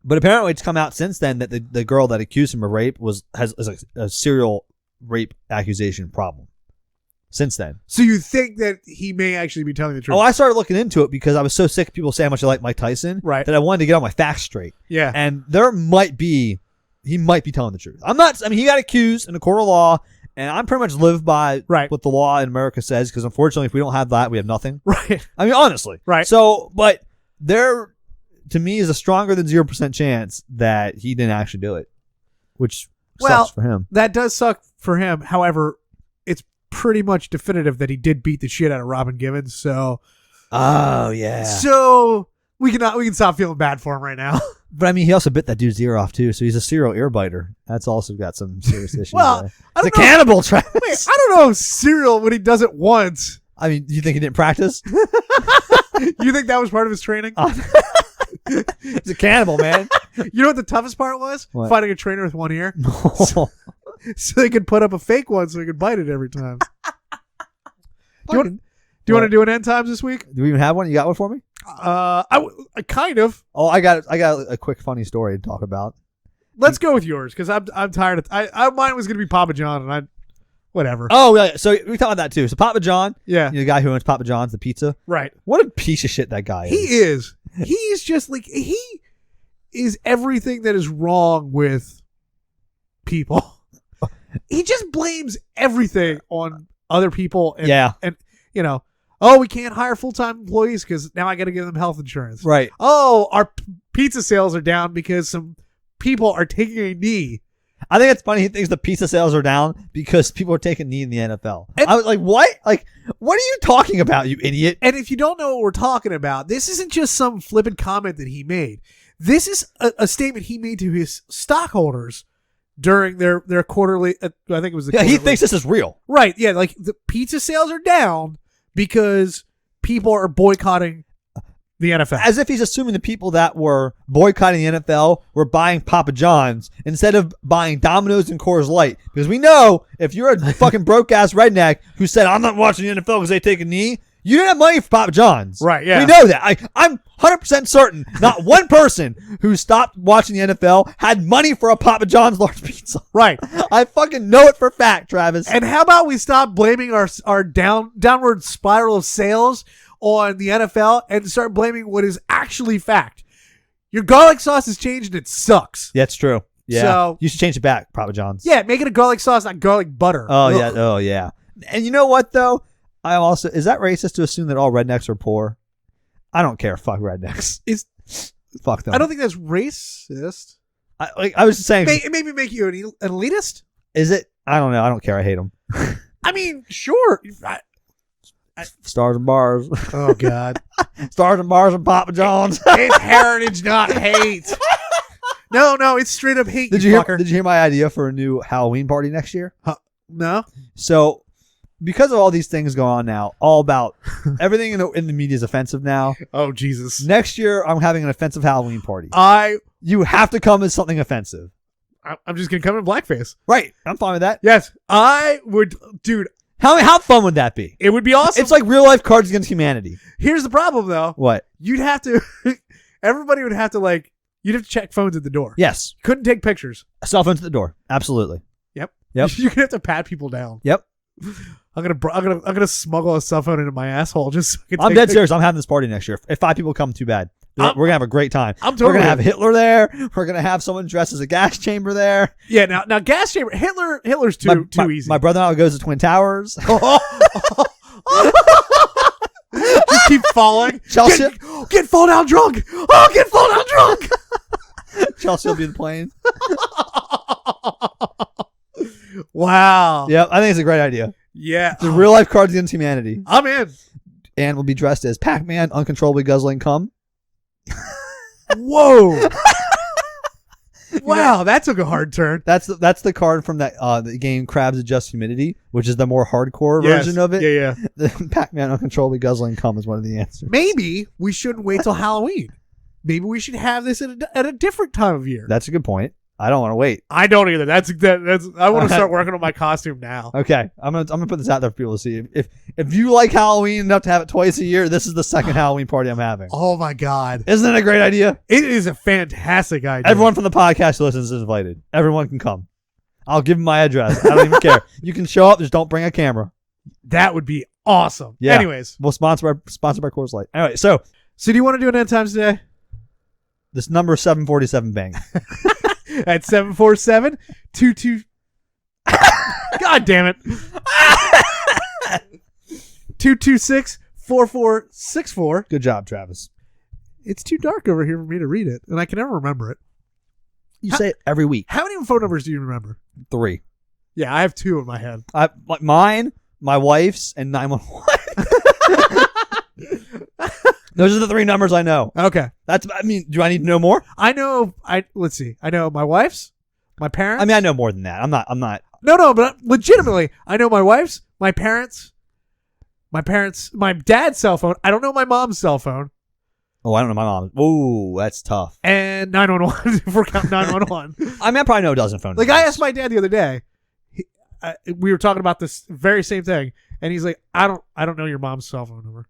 But apparently, it's come out since then that the girl that accused him of rape has a serial rape accusation problem. since then. So you think that he may actually be telling the truth? Oh, I started looking into it because I was so sick of people saying how much I like Mike Tyson that I wanted to get all my facts straight. Yeah. And he might be telling the truth. He got accused in a court of law, and I'm pretty much live by what the law in America says, because unfortunately, if we don't have that, we have nothing. Right. I mean, honestly. Right. So, but there, to me, is a stronger than 0% chance that he didn't actually do it, which sucks for him. That does suck for him. However, it's pretty much definitive that he did beat the shit out of Robin Givens. So, oh yeah. So we can stop feeling bad for him right now. But I mean, he also bit that dude's ear off too, so he's a serial ear biter. That's also got some serious issues. Well, there. He's a cannibal, Travis. Wait, I don't know if serial when he does it once. I mean, do you think he didn't practice? You think that was part of his training? He's a cannibal, man. You know what the toughest part was? What? Finding a trainer with one ear. So they could put up a fake one so he could bite it every time. Do you want to do an end times this week? Do we even have one? You got one for me? I kind of. Oh, I got a quick funny story to talk about. Let's go with yours because I'm tired of. Mine was gonna be Papa John and whatever. Oh yeah, so we talked about that too. So Papa John, yeah, the guy who owns Papa John's, the pizza, right? What a piece of shit that guy is. He is. He is just like he is everything that is wrong with people. He just blames everything on other people. And, and we can't hire full-time employees because now I got to give them health insurance. Right. Oh, our pizza sales are down because some people are taking a knee. I think it's funny he thinks the pizza sales are down because people are taking a knee in the NFL. And I was like, what? Like, what are you talking about, you idiot? And if you don't know what we're talking about, this isn't just some flippant comment that he made. This is a statement he made to his stockholders during their quarterly. I think it was the quarterly. He thinks this is real. Right. Yeah. Like the pizza sales are down because people are boycotting the NFL. As if he's assuming the people that were boycotting the NFL were buying Papa John's instead of buying Domino's and Coors Light. Because we know if you're a fucking broke-ass redneck who said, I'm not watching the NFL because they take a knee, you didn't have money for Papa John's. Right, yeah. We know that. I'm 100% certain not one person who stopped watching the NFL had money for a Papa John's large pizza. Right. I fucking know it for a fact, Travis. And how about we stop blaming our downward spiral of sales on the NFL and start blaming what is actually fact. Your garlic sauce has changed and it sucks. Yeah, it's true. Yeah. So, you should change it back, Papa John's. Yeah, make it a garlic sauce, not garlic butter. Oh, yeah. Oh, yeah. And you know what, though? Is that racist to assume that all rednecks are poor? I don't care. Fuck rednecks. Fuck them. I don't think that's racist. I was just saying. Maybe make you an elitist? Is it? I don't know. I don't care. I hate them. I mean, sure. Stars and bars. Oh, God. Stars and bars and Papa John's. It's heritage, not hate. No, it's straight up hate. Did you hear my idea for a new Halloween party next year? No. So, because of all these things going on now, all about everything in the media is offensive now. Oh, Jesus. Next year, I'm having an offensive Halloween party. You have to come as something offensive. I'm just going to come in blackface. Right. I'm fine with that. Yes. I would, dude. How fun would that be? It would be awesome. It's like real life Cards Against Humanity. Here's the problem, though. What? You'd have to, everybody would have to you'd have to check phones at the door. Yes. Couldn't take pictures. Cell phones at the door. Absolutely. Yep. You're gonna have to pat people down. Yep. I'm gonna smuggle a cell phone into my asshole just so I can I'm dead serious. I'm having this party next year. If 5 people come, too bad. We're gonna have a great time. We're gonna have Hitler there. We're gonna have someone dressed as a gas chamber there. Yeah, now gas chamber Hitler's too easy. My brother-in-law goes to Twin Towers. Just keep falling. Chelsea, get fall down drunk. Oh, get fall down drunk. Chelsea will be the plane. Wow. Yeah, I think it's a great idea. Yeah. It's a real life Cards Against Humanity. I'm in. And we'll be dressed as Pac-Man, uncontrollably guzzling cum. Whoa. Wow, that took a hard turn. That's the card from that the game Crabs Adjust Humidity, which is the more hardcore version of it. Yeah. The Pac-Man uncontrollably guzzling cum is one of the answers. Maybe we shouldn't wait till Halloween. Maybe we should have this at a different time of year. That's a good point. I don't want to wait. I don't either. That's I want to start working on my costume now. Okay, I'm gonna put this out there for people to see. If you like Halloween enough to have it twice a year, this is the second Halloween party I'm having. Oh my God! Isn't it a great idea? It is a fantastic idea. Everyone from the podcast who listens is invited. Everyone can come. I'll give them my address. I don't even care. You can show up. Just don't bring a camera. That would be awesome. Yeah. Anyways, We'll sponsor by Coors Light. Anyway, so do you want to do an end times today? this number is 747 bang. At 747-22. God damn it. 226-4464. Good job, Travis. It's too dark over here for me to read it, and I can never remember it. You say it every week. How many phone numbers do you remember? 3. Yeah, I have 2 in my head. Mine, my wife's, and 911. Those are the 3 numbers I know. Okay. Do I need to know more? Let's see. I know my wife's, my parents. I know more than that. I'm not. No, but legitimately, I know my wife's, my parents, my dad's cell phone. I don't know my mom's cell phone. Oh, I don't know my mom. Ooh, that's tough. And 911, if we're counting 911. I probably know a dozen phone numbers. Like, I asked my dad the other day, we were talking about this very same thing, and he's like, I don't know your mom's cell phone number.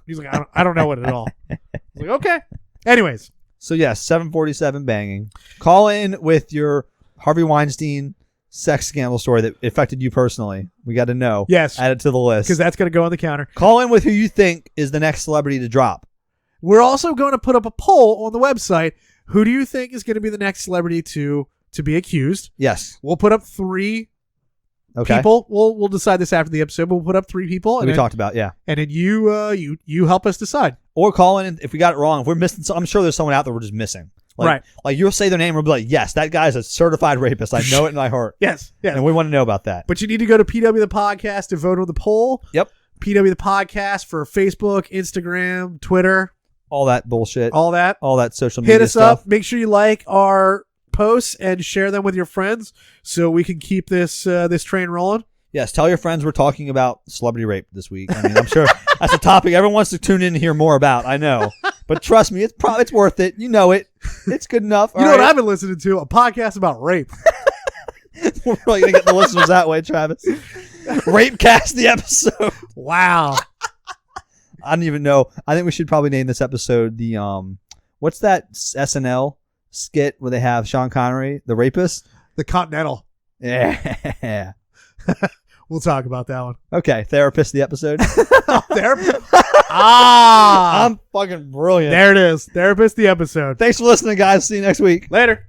He's like, I don't know it at all. I was like, okay. Anyways. So, yes, 747 banging. Call in with your Harvey Weinstein sex scandal story that affected you personally. We got to know. Yes. Add it to the list. Because that's going to go on the counter. Call in with who you think is the next celebrity to drop. We're also going to put up a poll on the website. Who do you think is going to be the next celebrity to be accused? Yes. We'll put up 3 Okay. people. We'll decide this after the episode, but we'll put up 3 people. We talked about, yeah. And then you help us decide. Or call in if we got it wrong. If we're missing, I'm sure there's someone out there we're just missing. Right. Like you'll say their name and we'll be like, yes, that guy's a certified rapist. I know it in my heart. Yes. And we want to know about that. But you need to go to PW the Podcast to vote on the poll. Yep. PW the Podcast for Facebook, Instagram, Twitter. All that bullshit. All that social media Hit us stuff. up. Make sure you like our posts and share them with your friends so we can keep this train rolling. Yes, tell your friends we're talking about celebrity rape this week. I'm sure that's a topic everyone wants to tune in and hear more about. I know. But trust me, it's worth it. You know it. It's good enough. You know what I've been listening to? A podcast about rape. We're really going to get the listeners that way, Travis. Rapecast the episode. Wow. I don't even know. I think we should probably name this episode the what's that SNL skit where they have Sean Connery, the rapist? The Continental. Yeah. We'll talk about that one. Okay, therapist the episode. I'm fucking brilliant. There it is. Therapist the episode. Thanks for listening, guys. See you next week. Later.